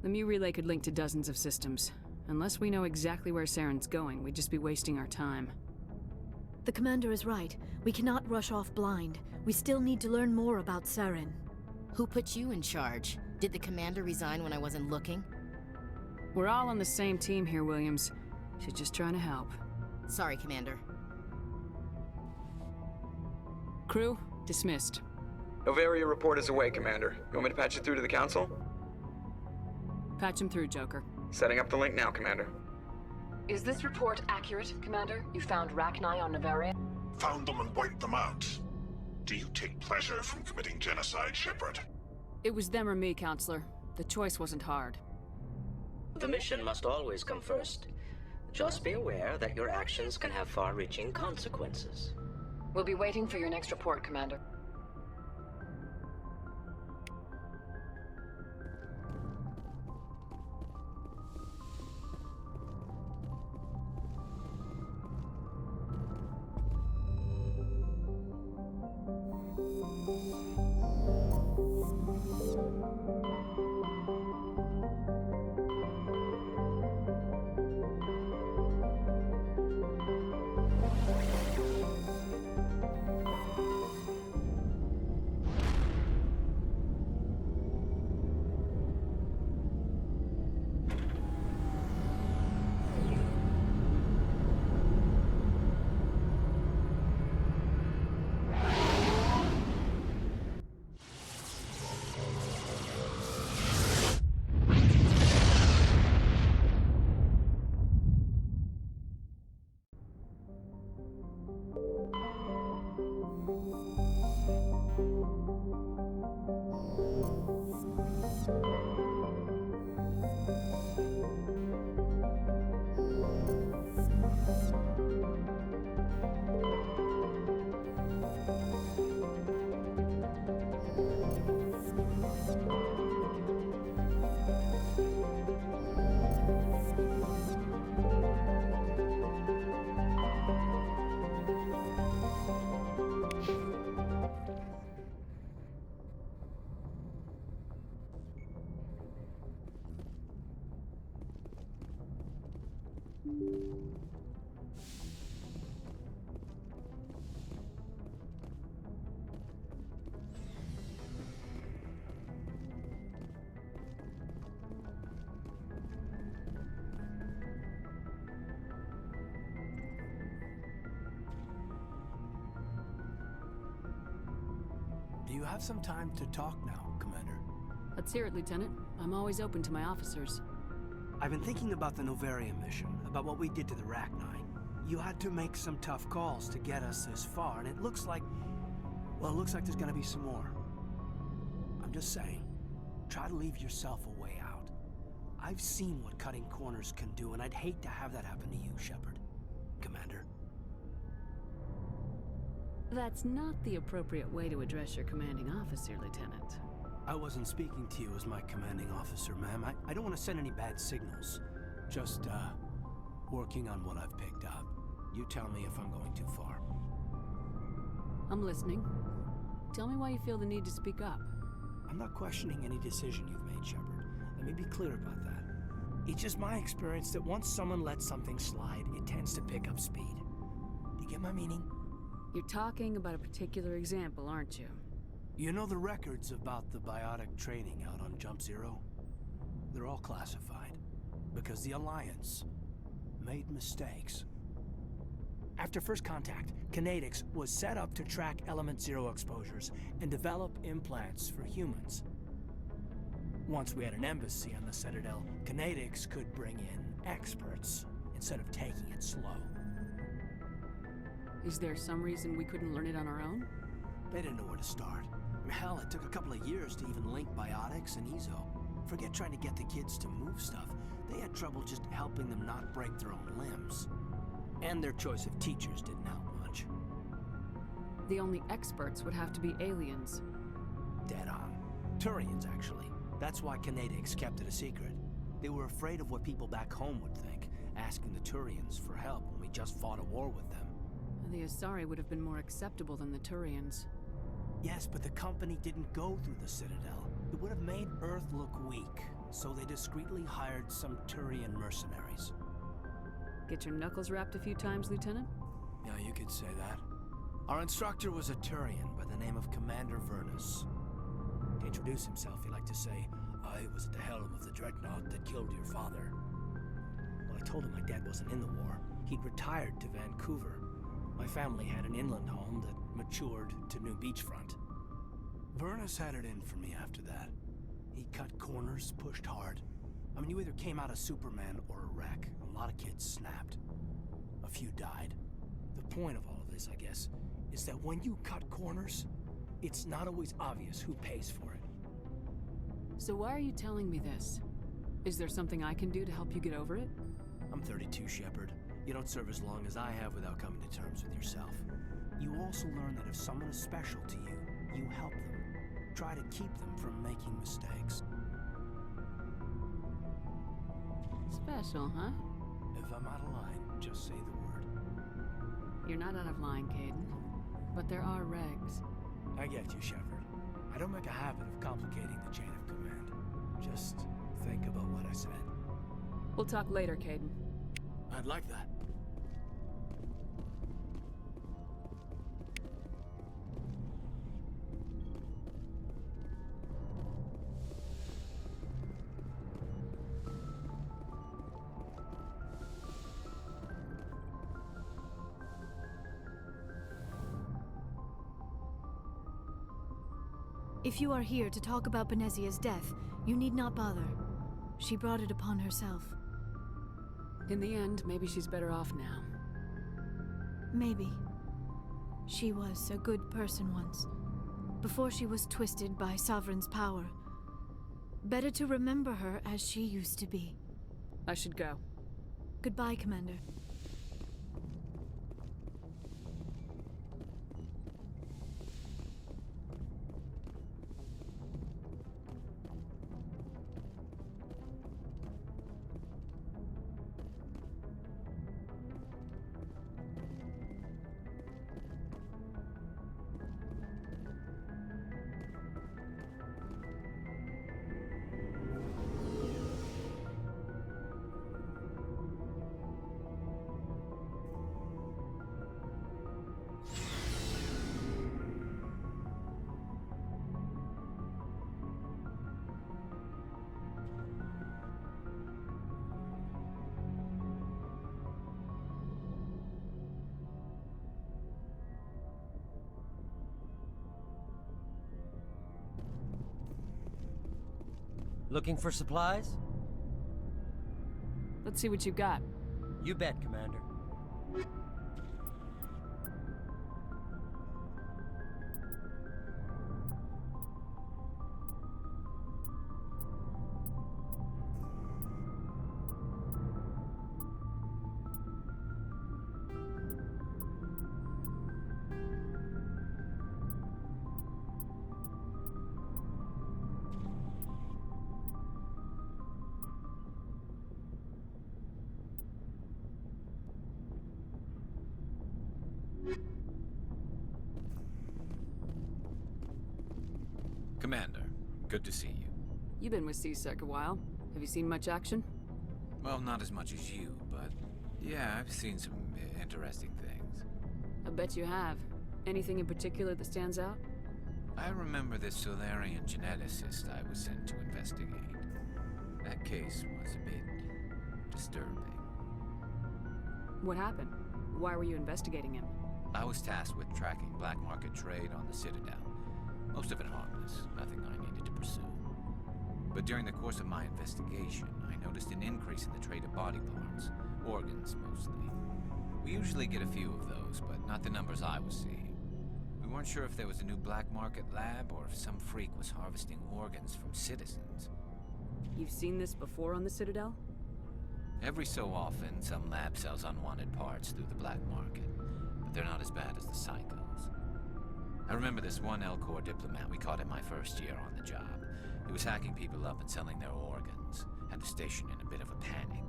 [SPEAKER 2] The ME relay could link to dozens of systems. Unless we know exactly where Saren's going, we'd just be wasting our time.
[SPEAKER 9] The commander is right. We cannot rush off blind. We still need to learn more about Saren.
[SPEAKER 18] Who put you in charge? Did the commander resign when I wasn't looking?
[SPEAKER 2] We're all on the same team here, Williams. She's just trying to help.
[SPEAKER 18] Sorry, Commander.
[SPEAKER 2] Crew, dismissed.
[SPEAKER 19] Novaria report is away, Commander. You want me to patch it through to the Council?
[SPEAKER 2] Patch him through, Joker.
[SPEAKER 19] Setting up the link now, Commander.
[SPEAKER 20] Is this report accurate, Commander? You found Rachni on Novaria?
[SPEAKER 21] Found them and wiped them out. Do you take pleasure from committing genocide, Shepard?
[SPEAKER 2] It was them or me, Counselor. The choice wasn't hard.
[SPEAKER 7] The mission must always come first. Just be aware that your actions can have far-reaching consequences.
[SPEAKER 20] We'll be waiting for your next report, Commander.
[SPEAKER 22] Do you have some time to talk now, Commander?
[SPEAKER 2] Let's hear it, Lieutenant. I'm always open to my officers.
[SPEAKER 22] I've been thinking about the Novaria mission, about what we did to the Rachni. You had to make some tough calls to get us this far, and it looks like... well, it looks like there's gonna be some more. I'm just saying, try to leave yourself a way out. I've seen what cutting corners can do, and I'd hate to have that happen to you, Shepard. Commander.
[SPEAKER 2] That's not the appropriate way to address your commanding officer, Lieutenant.
[SPEAKER 22] I wasn't speaking to you as my commanding officer, ma'am. I don't want to send any bad signals. Just, working on what I've picked up. You tell me if I'm going too far.
[SPEAKER 2] I'm listening. Tell me why you feel the need to speak up.
[SPEAKER 22] I'm not questioning any decision you've made, Shepard. Let me be clear about that. It's just my experience that once someone lets something slide, it tends to pick up speed. Do you get my meaning?
[SPEAKER 2] You're talking about a particular example, aren't you?
[SPEAKER 22] You know the records about the biotic training out on Jump Zero? They're all classified. Because the Alliance made mistakes. After first contact, Kinetics was set up to track Element Zero exposures and develop implants for humans. Once we had an embassy on the Citadel, Kinetics could bring in experts instead of taking it slow.
[SPEAKER 2] Is there some reason we couldn't learn it on our own?
[SPEAKER 22] They didn't know where to start. Hell, it took a couple of years to even link biotics and EZO. Forget trying to get the kids to move stuff. They had trouble just helping them not break their own limbs. And their choice of teachers didn't help much.
[SPEAKER 2] The only experts would have to be aliens.
[SPEAKER 22] Dead on. Turians, actually. That's why Kinetics kept it a secret. They were afraid of what people back home would think, asking the Turians for help when we just fought a war with them.
[SPEAKER 2] The Asari would have been more acceptable than the Turians.
[SPEAKER 22] Yes, but the company didn't go through the Citadel. It would have made Earth look weak, so they discreetly hired some Turian mercenaries.
[SPEAKER 2] Get your knuckles rapped a few times, Lieutenant?
[SPEAKER 22] Yeah, you could say that. Our instructor was a Turian by the name of Commander Vernus. To introduce himself, he liked to say, "I was at the helm of the dreadnought that killed your father." Well, I told him my dad wasn't in the war. He'd retired to Vancouver. My family had an inland home that matured to new beachfront. Vernus had it in for me after that. He cut corners, pushed hard. I mean, you either came out a Superman or a wreck. A lot of kids snapped. A few died. The point of all of this, I guess, is that when you cut corners, it's not always obvious who pays for it.
[SPEAKER 2] So why are you telling me this? Is there something I can do to help you get over it?
[SPEAKER 22] I'm 32, Shepard. You don't serve as long as I have without coming to terms with yourself. You also learn that if someone is special to you, you help them. Try to keep them from making mistakes.
[SPEAKER 2] Special, huh?
[SPEAKER 22] If I'm out of line, just say the word.
[SPEAKER 2] You're not out of line, Caden. But there are regs.
[SPEAKER 22] I get you, Shepard. I don't make a habit of complicating the chain of command. Just think about what I said.
[SPEAKER 2] We'll talk later, Caden.
[SPEAKER 22] I'd like that.
[SPEAKER 9] If you are here to talk about Benezia's death, you need not bother. She brought it upon herself.
[SPEAKER 2] In the end, maybe she's better off now.
[SPEAKER 9] Maybe. She was a good person once, before she was twisted by Sovereign's power. Better to remember her as she used to be.
[SPEAKER 2] I should go.
[SPEAKER 9] Goodbye, Commander.
[SPEAKER 7] Looking for supplies?
[SPEAKER 2] Let's see what you got.
[SPEAKER 7] You bet, Commander.
[SPEAKER 4] Commander, good to see you.
[SPEAKER 2] You've been with C-Sec a while. Have you seen much action?
[SPEAKER 4] Well, not as much as you, but yeah, I've seen some interesting things.
[SPEAKER 2] I bet you have. Anything in particular that stands out?
[SPEAKER 4] I remember this Solarian geneticist I was sent to investigate. That case was a bit disturbing.
[SPEAKER 2] What happened? Why were you investigating him?
[SPEAKER 4] I was tasked with tracking black market trade on the Citadel. Most of it harmless, nothing I needed to pursue. But during the course of my investigation, I noticed an increase in the trade of body parts, organs mostly. We usually get a few of those, but not the numbers I was seeing. We weren't sure if there was a new black market lab or if some freak was harvesting organs from citizens.
[SPEAKER 2] You've seen this before on the Citadel?
[SPEAKER 4] Every so often, some lab sells unwanted parts through the black market, but they're not as bad as the psychos. I remember this one L-Corps diplomat we caught in my first year on the job. He was hacking people up and selling their organs. Had the station in a bit of a panic.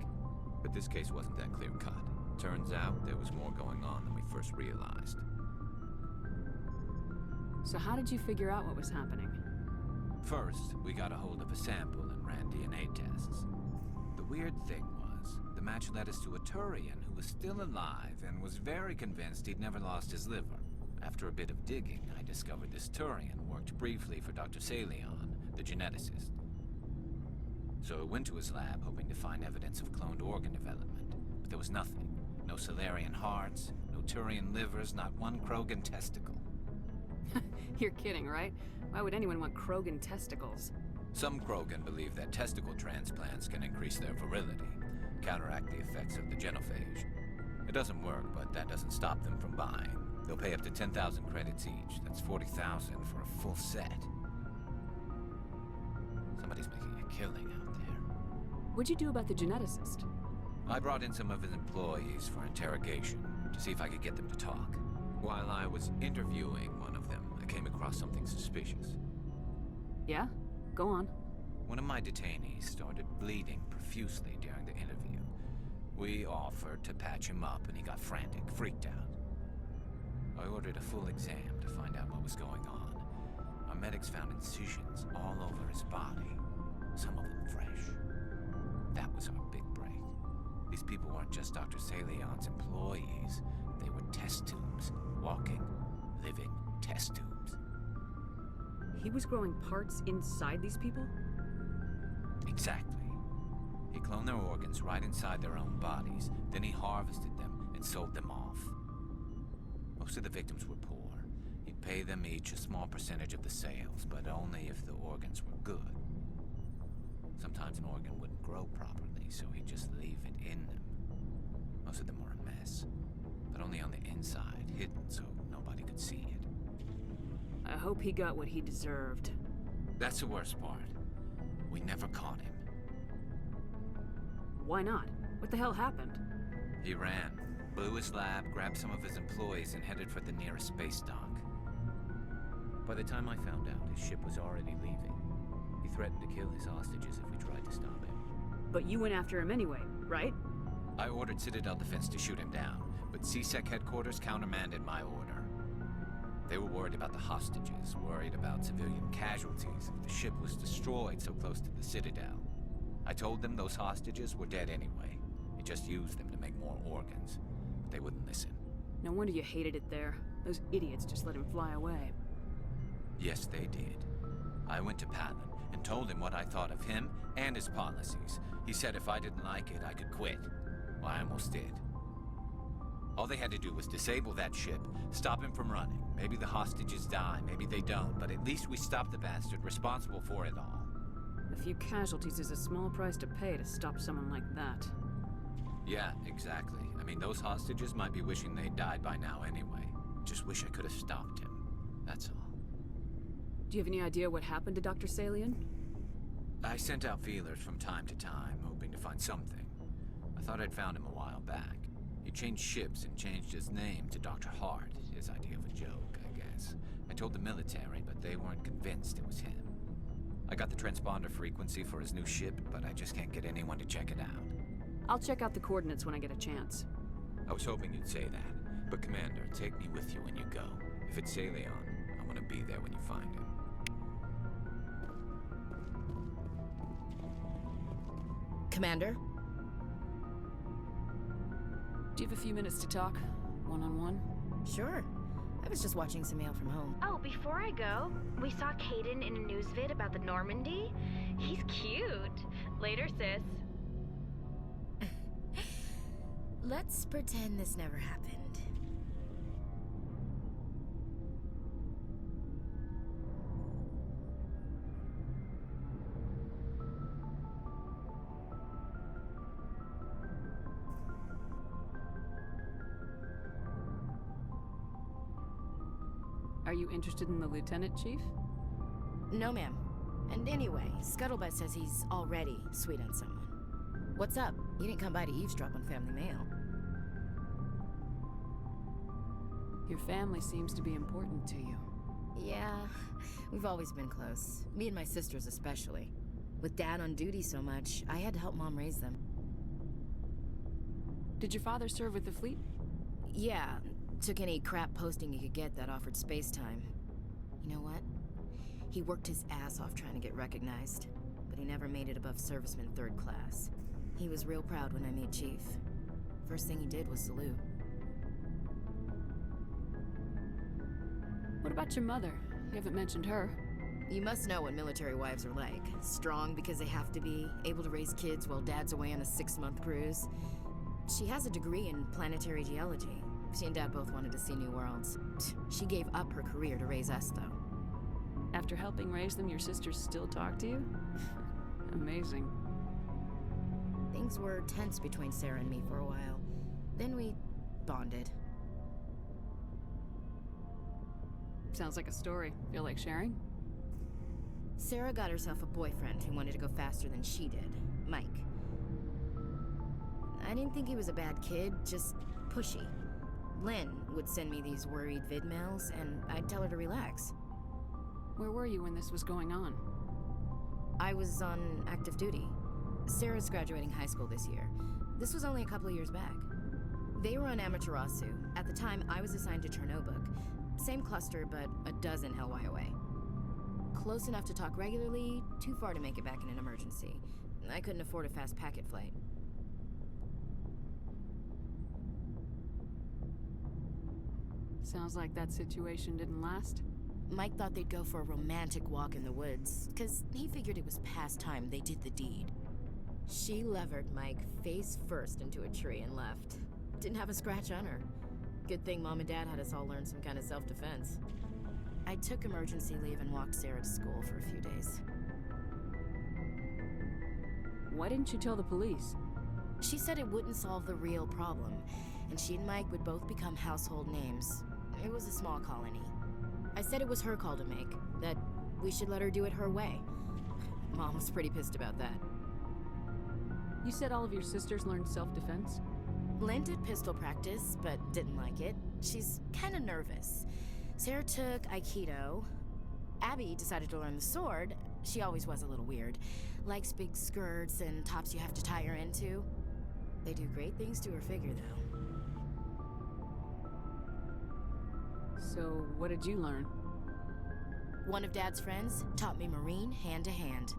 [SPEAKER 4] But this case wasn't that clear-cut. Turns out there was more going on than we first realized.
[SPEAKER 2] So how did you figure out what was happening?
[SPEAKER 4] First, we got a hold of a sample and ran DNA tests. The weird thing was, the match led us to a Turian who was still alive and was very convinced he'd never lost his liver. After a bit of digging, I discovered this Turian worked briefly for Dr. Salion, the geneticist. So I went to his lab hoping to find evidence of cloned organ development, but there was nothing. No Solarian hearts, no Turian livers, not one Krogan testicle.
[SPEAKER 2] You're kidding, right? Why would anyone want Krogan testicles?
[SPEAKER 4] Some Krogan believe that testicle transplants can increase their virility, counteract the effects of the genophage. It doesn't work, but that doesn't stop them from buying. They'll pay up to 10,000 credits each. That's 40,000 for a full set. Somebody's making a killing out there.
[SPEAKER 2] What'd you do about the geneticist?
[SPEAKER 4] I brought in some of his employees for interrogation to see if I could get them to talk. While I was interviewing one of them, I came across something suspicious.
[SPEAKER 2] Yeah? Go on.
[SPEAKER 4] One of my detainees started bleeding profusely during the interview. We offered to patch him up and he got frantic, freaked out. I ordered a full exam to find out what was going on. Our medics found incisions all over his body, some of them fresh. That was our big break. These people weren't just Dr. Salion's employees. They were test tubes. Walking, living test tubes.
[SPEAKER 2] He was growing parts inside these people?
[SPEAKER 4] Exactly. He cloned their organs right inside their own bodies. Then he harvested them and sold them off. Most of the victims were poor. He'd pay them each a small percentage of the sales, but only if the organs were good. Sometimes an organ wouldn't grow properly, so he'd just leave it in them. Most of them were a mess, but only on the inside, hidden so nobody could see it.
[SPEAKER 2] I hope he got what he deserved.
[SPEAKER 4] That's the worst part. We never caught him.
[SPEAKER 2] Why not? What the hell happened?
[SPEAKER 4] He ran, blew his lab, grabbed some of his employees, and headed for the nearest space dock. By the time I found out, his ship was already leaving. He threatened to kill his hostages if we tried to stop him.
[SPEAKER 2] But you went after him anyway, right?
[SPEAKER 4] I ordered Citadel Defense to shoot him down, but CSEC headquarters countermanded my order. They were worried about the hostages, worried about civilian casualties if the ship was destroyed so close to the Citadel. I told them those hostages were dead anyway. He just used them to make more organs, but they wouldn't listen.
[SPEAKER 2] No wonder you hated it there. Those idiots just let him fly away.
[SPEAKER 4] Yes, they did. I went to Patton and told him what I thought of him and his policies. He said if I didn't like it, I could quit. Well, I almost did. All they had to do was disable that ship, stop him from running. Maybe the hostages die, maybe they don't, but at least we stopped the bastard responsible for it all.
[SPEAKER 2] A few casualties is a small price to pay to stop someone like that.
[SPEAKER 4] Yeah, exactly. I mean, those hostages might be wishing they'd died by now anyway. Just wish I could have stopped him. That's all.
[SPEAKER 2] Do you have any idea what happened to Dr. Salion?
[SPEAKER 4] I sent out feelers from time to time, hoping to find something. I thought I'd found him a while back. He changed ships and changed his name to Dr. Hart, his idea of a joke, I guess. I told the military, but they weren't convinced it was him. I got the transponder frequency for his new ship, but I just can't get anyone to check it out.
[SPEAKER 2] I'll check out the coordinates when I get a chance.
[SPEAKER 4] I was hoping you'd say that, but Commander, take me with you when you go. If it's Salion, I want to be there when you find him.
[SPEAKER 18] Commander?
[SPEAKER 2] Do you have a few minutes to talk? One-on-one?
[SPEAKER 18] Sure. I was just watching some mail from home.
[SPEAKER 1] Oh, before I go, we saw Caden in a news vid about the Normandy. He's cute. Later, sis.
[SPEAKER 18] Let's pretend this never happened.
[SPEAKER 2] Are you interested in the Lieutenant, Chief?
[SPEAKER 18] No, ma'am. And anyway, Scuttlebutt says he's already sweet on someone. What's up? You didn't come by to eavesdrop on family mail.
[SPEAKER 2] Your family seems to be important to you.
[SPEAKER 18] Yeah, we've always been close. Me and my sisters especially. With Dad on duty so much, I had to help Mom raise them.
[SPEAKER 2] Did your father serve with the fleet?
[SPEAKER 18] Yeah, took any crap posting he could get that offered space time. You know what? He worked his ass off trying to get recognized, but he never made it above serviceman 3rd class. He was real proud when I made Chief. First thing he did was salute.
[SPEAKER 2] What about your mother? You haven't mentioned her.
[SPEAKER 18] You must know what military wives are like. Strong because they have to be, able to raise kids while Dad's away on a 6-month cruise. She has a degree in planetary geology. She and Dad both wanted to see new worlds. She gave up her career to raise us, though.
[SPEAKER 2] After helping raise them, your sisters still talk to you? Amazing.
[SPEAKER 18] Things were tense between Sarah and me for a while. Then we bonded.
[SPEAKER 2] Sounds like a story. Feel like sharing?
[SPEAKER 18] Sarah got herself a boyfriend who wanted to go faster than she did, Mike. I didn't think he was a bad kid, just pushy. Lynn would send me these worried vid mails, and I'd tell her to relax.
[SPEAKER 2] Where were you when this was going on?
[SPEAKER 18] I was on active duty. Sarah's graduating high school this year. This was only a couple of years back. They were on Amaterasu. At the time, I was assigned to Chernobog. Same cluster, but a dozen Hellwire away. Close enough to talk regularly, too far to make it back in an emergency. I couldn't afford a fast packet flight.
[SPEAKER 2] Sounds like that situation didn't last.
[SPEAKER 18] Mike thought they'd go for a romantic walk in the woods, because he figured it was past time they did the deed. She levered Mike face first into a tree and left. Didn't have a scratch on her. Good thing Mom and Dad had us all learn some kind of self-defense. I took emergency leave and walked Sarah to school for a few days.
[SPEAKER 2] Why didn't you tell the police?
[SPEAKER 18] She said it wouldn't solve the real problem, and she and Mike would both become household names. It was a small colony. I said it was her call to make, that we should let her do it her way. Mom was pretty pissed about that.
[SPEAKER 2] You said all of your sisters learned self-defense?
[SPEAKER 18] Lynn did pistol practice, but didn't like it. She's kind of nervous. Sarah took Aikido. Abby decided to learn the sword. She always was a little weird. Likes big skirts and tops you have to tie her into. They do great things to her figure, though.
[SPEAKER 2] So, what did you learn?
[SPEAKER 18] One of Dad's friends taught me Marine hand to hand.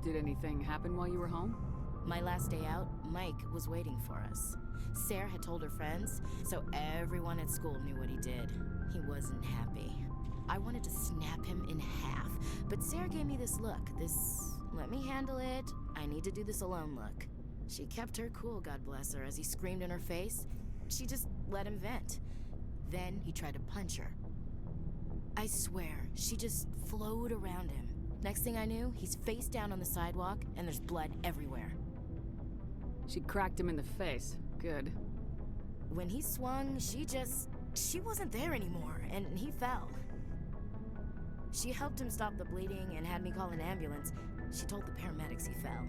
[SPEAKER 2] Did anything happen while you were home?
[SPEAKER 18] My last day out, Mike was waiting for us. Sarah had told her friends, so everyone at school knew what he did. He wasn't happy. I wanted to snap him in half, but Sarah gave me this look, this let me handle it, I need to do this alone look. She kept her cool, God bless her, as he screamed in her face. She just let him vent. Then he tried to punch her. I swear, she just flowed around him. Next thing I knew, he's face down on the sidewalk, and there's blood everywhere.
[SPEAKER 2] She cracked him in the face. Good.
[SPEAKER 18] When he swung, she wasn't there anymore, and he fell. She helped him stop the bleeding and had me call an ambulance. She told the paramedics he fell.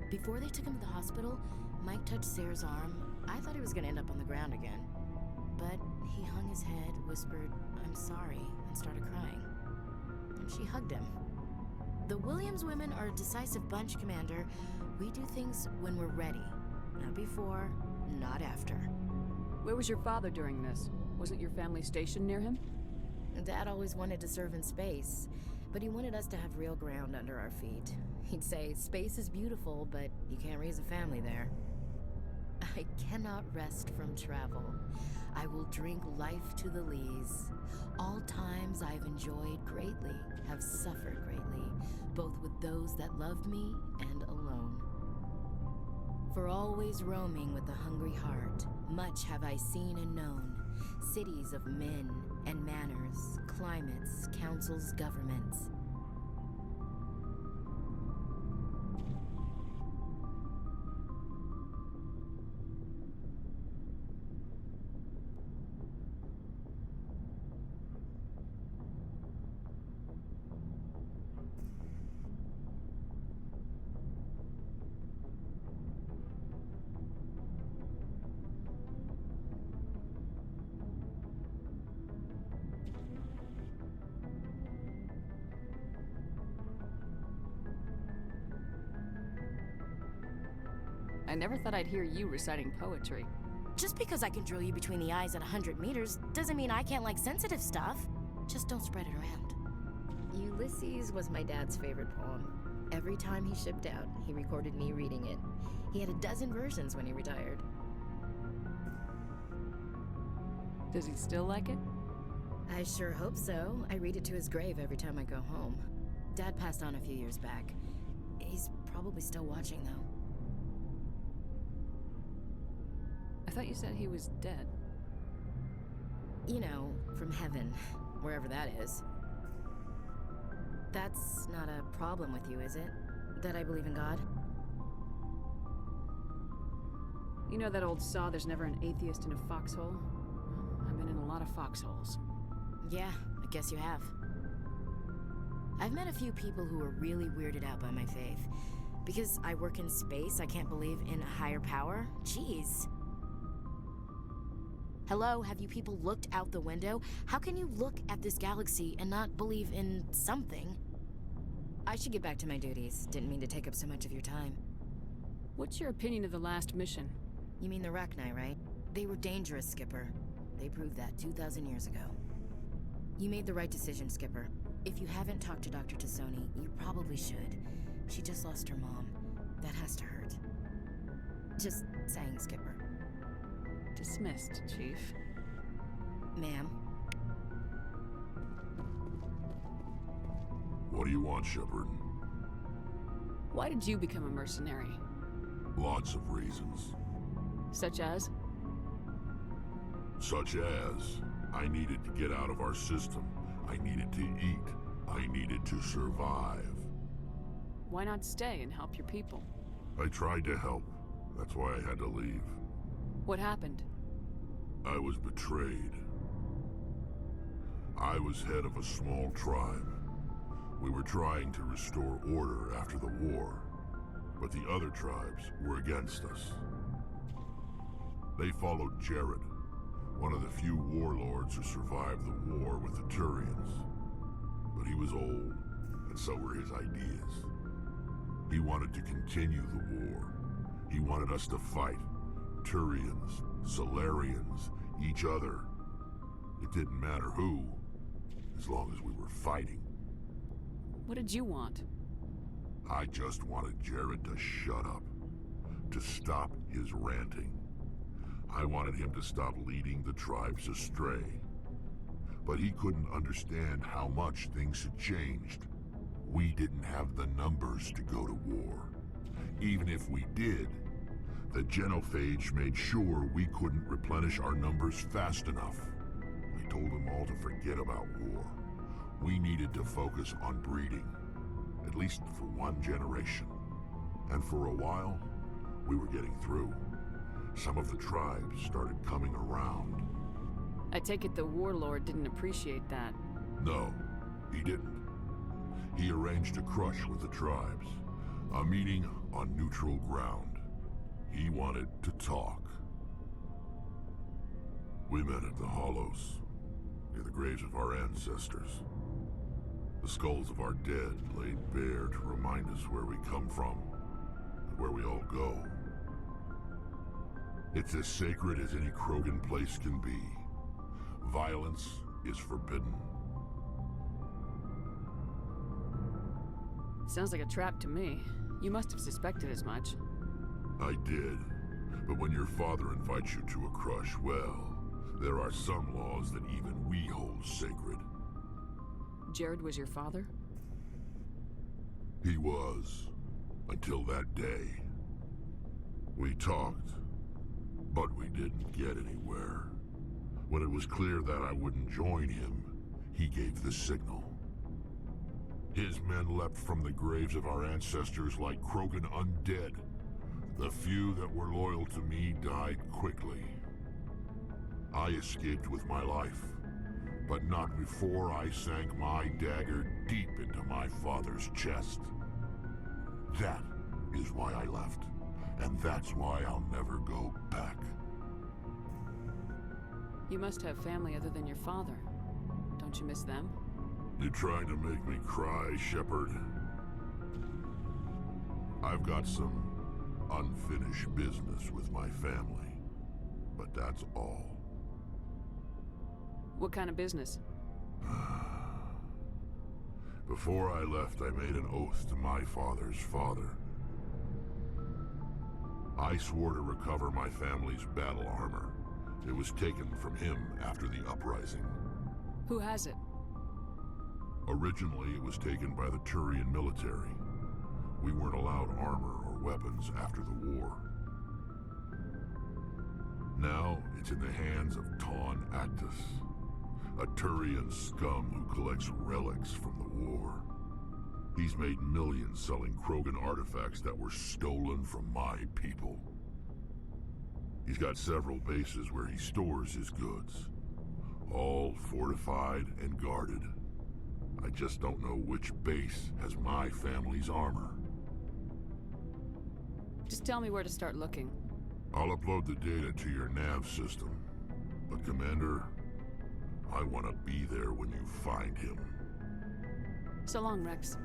[SPEAKER 18] Before they took him to the hospital, Mike touched Sarah's arm. I thought he was gonna end up on the ground again. But he hung his head, whispered, "I'm sorry," and started crying. And she hugged him. The Williams women are a decisive bunch, Commander. We do things when we're ready. Not before, not after.
[SPEAKER 2] Where was your father during this? Wasn't your family stationed near him?
[SPEAKER 18] Dad always wanted to serve in space, but he wanted us to have real ground under our feet. He'd say, space is beautiful, but you can't raise a family there. I cannot rest from travel. I will drink life to the lees. All times I've enjoyed greatly, have suffered greatly, both with those that loved me and alone. For always roaming with a hungry heart, much have I seen and known, cities of men and manners, climates, councils, governments.
[SPEAKER 2] I never thought I'd hear you reciting poetry.
[SPEAKER 18] Just because I can drill you between the eyes at 100 meters doesn't mean I can't like sensitive stuff. Just don't spread it around. Ulysses was my dad's favorite poem. Every time he shipped out, he recorded me reading it. He had a dozen versions when he retired.
[SPEAKER 2] Does he still like it?
[SPEAKER 18] I sure hope so. I read it to his grave every time I go home. Dad passed on a few years back. He's probably still watching, though.
[SPEAKER 2] I thought you said he was dead.
[SPEAKER 18] You know, from heaven, wherever that is. That's not a problem with you, is it? That I believe in God?
[SPEAKER 2] You know that old saw, there's never an atheist in a foxhole? Well, I've been in a lot of foxholes.
[SPEAKER 18] Yeah, I guess you have. I've met a few people who are really weirded out by my faith. Because I work in space, I can't believe in a higher power? Jeez. Hello, have you people looked out the window? How can you look at this galaxy and not believe in something? I should get back to my duties. Didn't mean to take up so much of your time.
[SPEAKER 2] What's your opinion of the last mission?
[SPEAKER 18] You mean the Rachni, right? They were dangerous, Skipper. They proved that 2,000 years ago. You made the right decision, Skipper. If you haven't talked to Dr. Tassoni, you probably should. She just lost her mom. That has to hurt. Just saying, Skipper.
[SPEAKER 2] Dismissed, Chief.
[SPEAKER 18] Ma'am.
[SPEAKER 15] What do you want, Shepard?
[SPEAKER 2] Why did you become a mercenary?
[SPEAKER 15] Lots of reasons.
[SPEAKER 2] Such as?
[SPEAKER 15] Such as, I needed to get out of our system. I needed to eat. I needed to survive.
[SPEAKER 2] Why not stay and help your people?
[SPEAKER 15] I tried to help. That's why I had to leave.
[SPEAKER 2] What happened?
[SPEAKER 15] I was betrayed. I was head of a small tribe. We were trying to restore order after the war, but the other tribes were against us. They followed Jared, one of the few warlords who survived the war with the Turians. But he was old, and so were his ideas. He wanted to continue the war. He wanted us to fight. Turians, Solarians, each other. It didn't matter who, as long as we were fighting.
[SPEAKER 2] What did you want?
[SPEAKER 15] I just wanted Jared to shut up, to stop his ranting. I wanted him to stop leading the tribes astray. But he couldn't understand how much things had changed. We didn't have the numbers to go to war. Even if we did, the genophage made sure we couldn't replenish our numbers fast enough. I told them all to forget about war. We needed to focus on breeding, at least for one generation. And for a while, we were getting through. Some of the tribes started coming around.
[SPEAKER 2] I take it the warlord didn't appreciate that.
[SPEAKER 15] No, he didn't. He arranged a crush with the tribes, a meeting on neutral ground. He wanted to talk. We met at the Hollows, near the graves of our ancestors. The skulls of our dead laid bare to remind us where we come from, and where we all go. It's as sacred as any Krogan place can be. Violence is forbidden.
[SPEAKER 2] Sounds like a trap to me. You must have suspected as much.
[SPEAKER 15] I did. But when your father invites you to a crush, well, there are some laws that even we hold sacred.
[SPEAKER 2] Jared was your father?
[SPEAKER 15] He was, until that day. We talked, but we didn't get anywhere. When it was clear that I wouldn't join him, he gave the signal. His men leapt from the graves of our ancestors like Krogan undead. The few that were loyal to me died quickly. I escaped with my life, but not before I sank my dagger deep into my father's chest. That is why I left, and that's why I'll never go back.
[SPEAKER 2] You must have family other than your father. Don't you miss them?
[SPEAKER 15] You trying to make me cry, Shepard? I've got some unfinished business with my family, but that's all.
[SPEAKER 2] What kind of business?
[SPEAKER 15] Before I left, I made an oath to my father's father. I swore to recover my family's battle armor. It was taken from him after the uprising.
[SPEAKER 2] Who has it?
[SPEAKER 15] Originally, it was taken by the Turian military. We weren't allowed armor or weapons after the war. Now it's in the hands of Taun Actus, a Turian scum who collects relics from the war. He's made millions selling Krogan artifacts that were stolen from my people. He's got several bases where he stores his goods, all fortified and guarded. I just don't know which base has my family's armor.
[SPEAKER 2] Just tell me where to start looking.
[SPEAKER 15] I'll upload the data to your nav system. But Commander, I want to be there when you find him.
[SPEAKER 2] So long, Rex.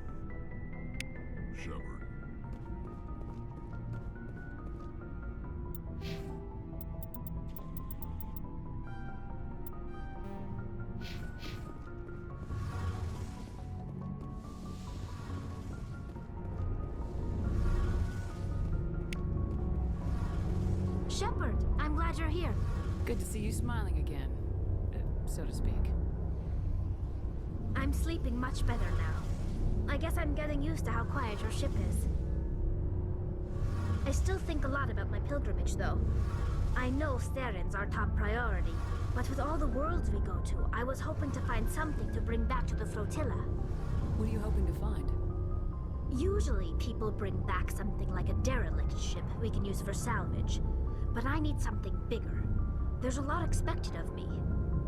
[SPEAKER 15] Shepard.
[SPEAKER 1] Shepard, I'm glad you're here.
[SPEAKER 2] Good to see you smiling again, so to speak.
[SPEAKER 1] I'm sleeping much better now. I guess I'm getting used to how quiet your ship is. I still think a lot about my pilgrimage, though. I know Staren's our top priority, but with all the worlds we go to, I was hoping to find something to bring back to the flotilla.
[SPEAKER 2] What are you hoping to find?
[SPEAKER 1] Usually, people bring back something like a derelict ship we can use for salvage. But I need something bigger. There's a lot expected of me.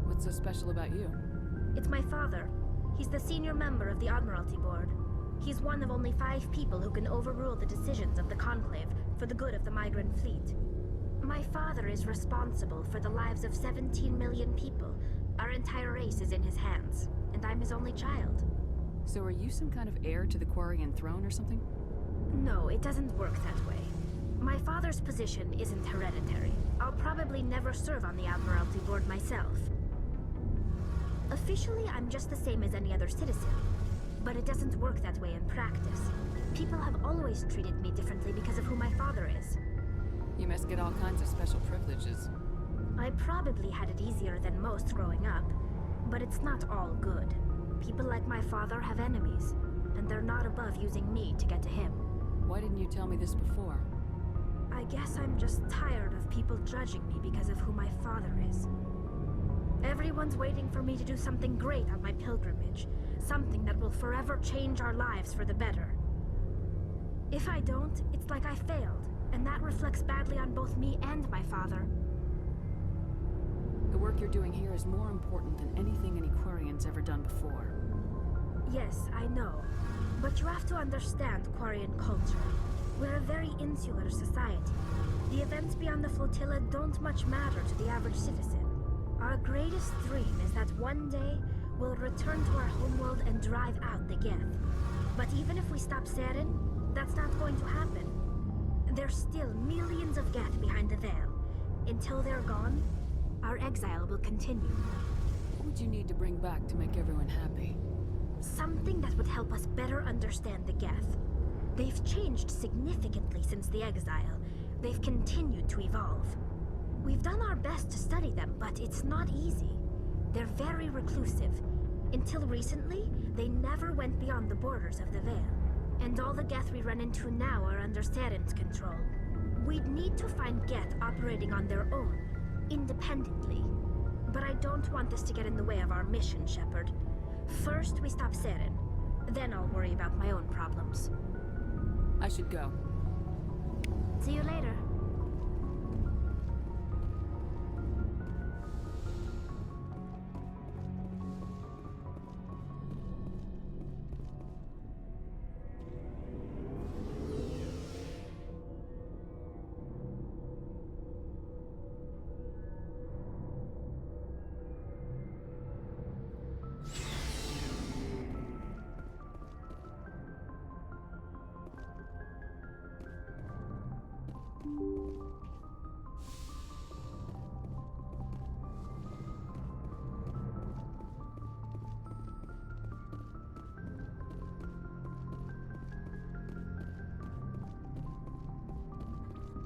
[SPEAKER 2] What's so special about you?
[SPEAKER 1] It's my father. He's the senior member of the Admiralty Board. He's one of only 5 people who can overrule the decisions of the Conclave for the good of the migrant fleet. My father is responsible for the lives of 17 million people. Our entire race is in his hands, and I'm his only child.
[SPEAKER 2] So are you some kind of heir to the Quarian throne or something?
[SPEAKER 1] No, it doesn't work that way. My father's position isn't hereditary. I'll probably never serve on the Admiralty Board myself. Officially, I'm just the same as any other citizen. But it doesn't work that way in practice. People have always treated me differently because of who my father is.
[SPEAKER 2] You must get all kinds of special privileges.
[SPEAKER 1] I probably had it easier than most growing up, but it's not all good. People like my father have enemies, and they're not above using me to get to him.
[SPEAKER 2] Why didn't you tell me this before?
[SPEAKER 1] I guess I'm just tired of people judging me because of who my father is. Everyone's waiting for me to do something great on my pilgrimage, something that will forever change our lives for the better. If I don't, it's like I failed, and that reflects badly on both me and my father.
[SPEAKER 2] The work you're doing here is more important than anything any Quarian's ever done before.
[SPEAKER 1] Yes, I know. But you have to understand Quarian culture. We're a very insular society. The events beyond the flotilla don't much matter to the average citizen. Our greatest dream is that one day we'll return to our homeworld and drive out the Geth. But even if we stop Saren, that's not going to happen. There's still millions of Geth behind the veil. Until they're gone, our exile will continue.
[SPEAKER 2] What would you need to bring back to make everyone happy?
[SPEAKER 1] Something that would help us better understand the Geth. They've changed significantly since the exile. They've continued to evolve. We've done our best to study them, but it's not easy. They're very reclusive. Until recently, they never went beyond the borders of the Veil. And all the Geth we run into now are under Saren's control. We'd need to find Geth operating on their own, independently. But I don't want this to get in the way of our mission, Shepard. First, we stop Saren. Then I'll worry about my own problems.
[SPEAKER 2] I should go.
[SPEAKER 1] See you later.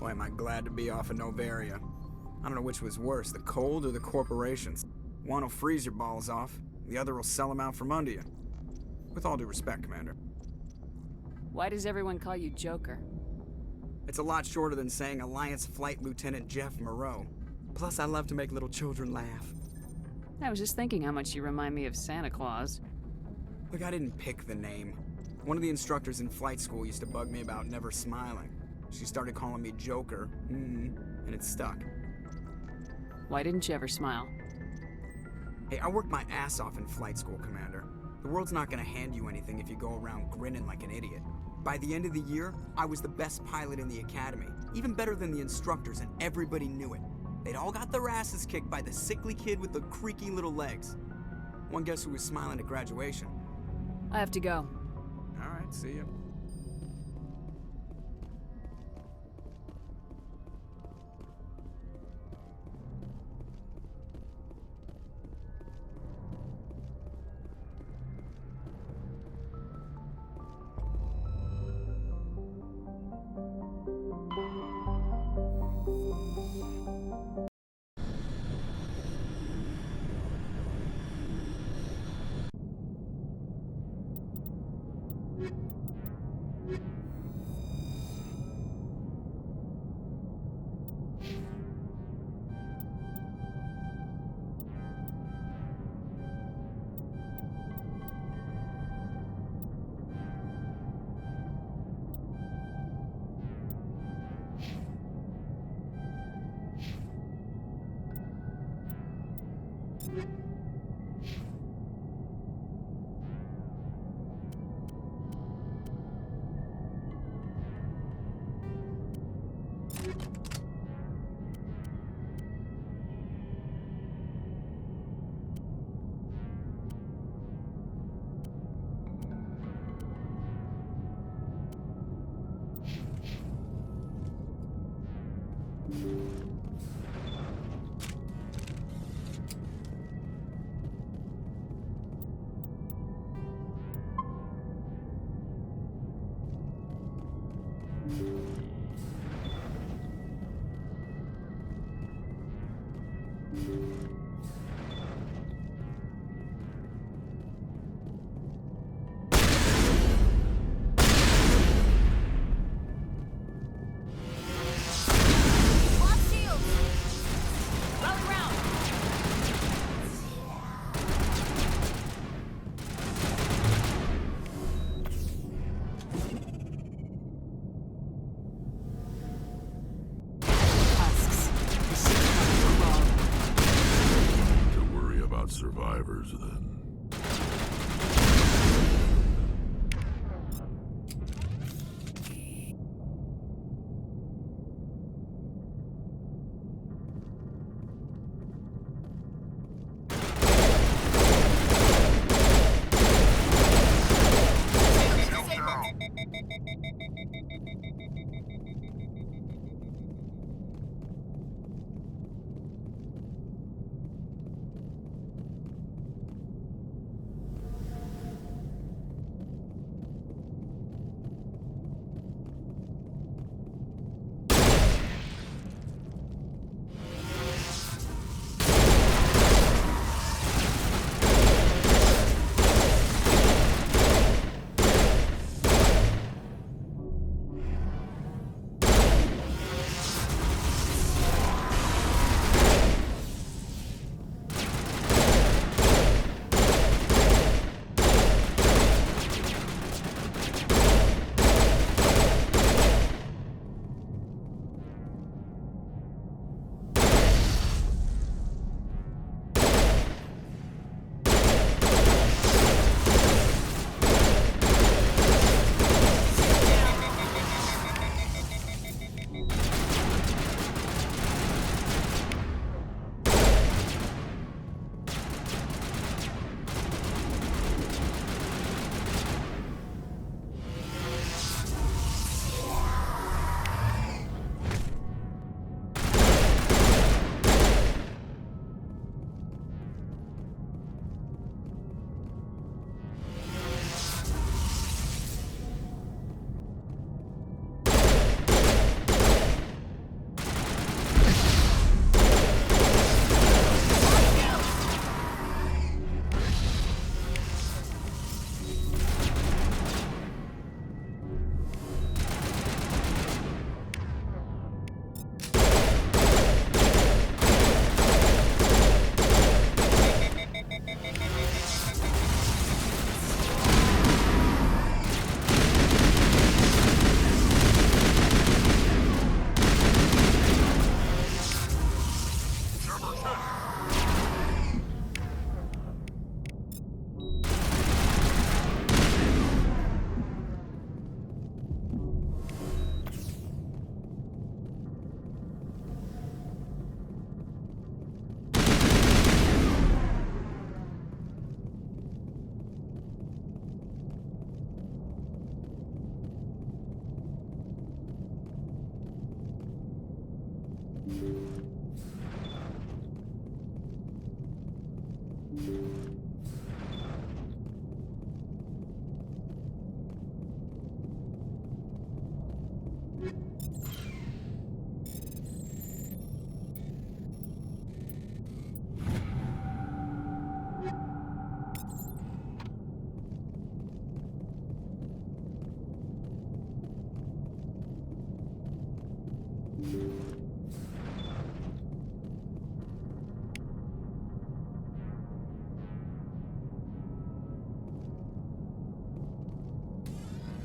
[SPEAKER 5] Boy, am I glad to be off of Novaria. I don't know which was worse, the cold or the corporations. One will freeze your balls off, the other will sell them out from under you. With all due respect, Commander.
[SPEAKER 2] Why does everyone call you Joker?
[SPEAKER 5] It's a lot shorter than saying Alliance Flight Lieutenant Jeff Moreau. Plus, I love to make little children laugh.
[SPEAKER 2] I was just thinking how much you remind me of Santa Claus.
[SPEAKER 5] Look, I didn't pick the name. One of the instructors in flight school used to bug me about never smiling. She started calling me Joker, and it stuck.
[SPEAKER 2] Why didn't you ever smile?
[SPEAKER 5] Hey, I worked my ass off in flight school, Commander. The world's not gonna hand you anything if you go around grinning like an idiot. By the end of the year, I was the best pilot in the academy, even better than the instructors, and everybody knew it. They'd all got their asses kicked by the sickly kid with the creaky little legs. One guess who was smiling at graduation?
[SPEAKER 2] I have to go.
[SPEAKER 5] All right, see ya.
[SPEAKER 15] Survivors, then.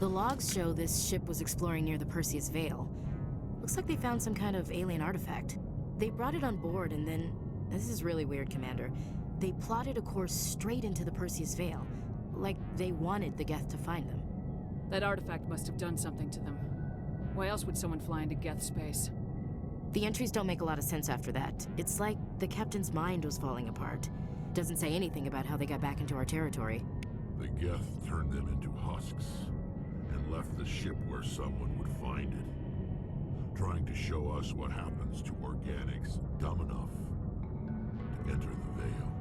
[SPEAKER 18] The logs show this ship was exploring near the Perseus Veil. Looks like they found some kind of alien artifact. They brought it on board and then... This is really weird, Commander. They plotted a course straight into the Perseus Veil. Like they wanted the Geth to find them.
[SPEAKER 2] That artifact must have done something to them. Why else would someone fly into Geth space?
[SPEAKER 18] The entries don't make a lot of sense after that. It's like the captain's mind was falling apart. Doesn't say anything about how they got back into our territory.
[SPEAKER 15] The Geth turned them into husks and left the ship where someone would find it, trying to show us what happens to organics dumb enough to enter the Veil.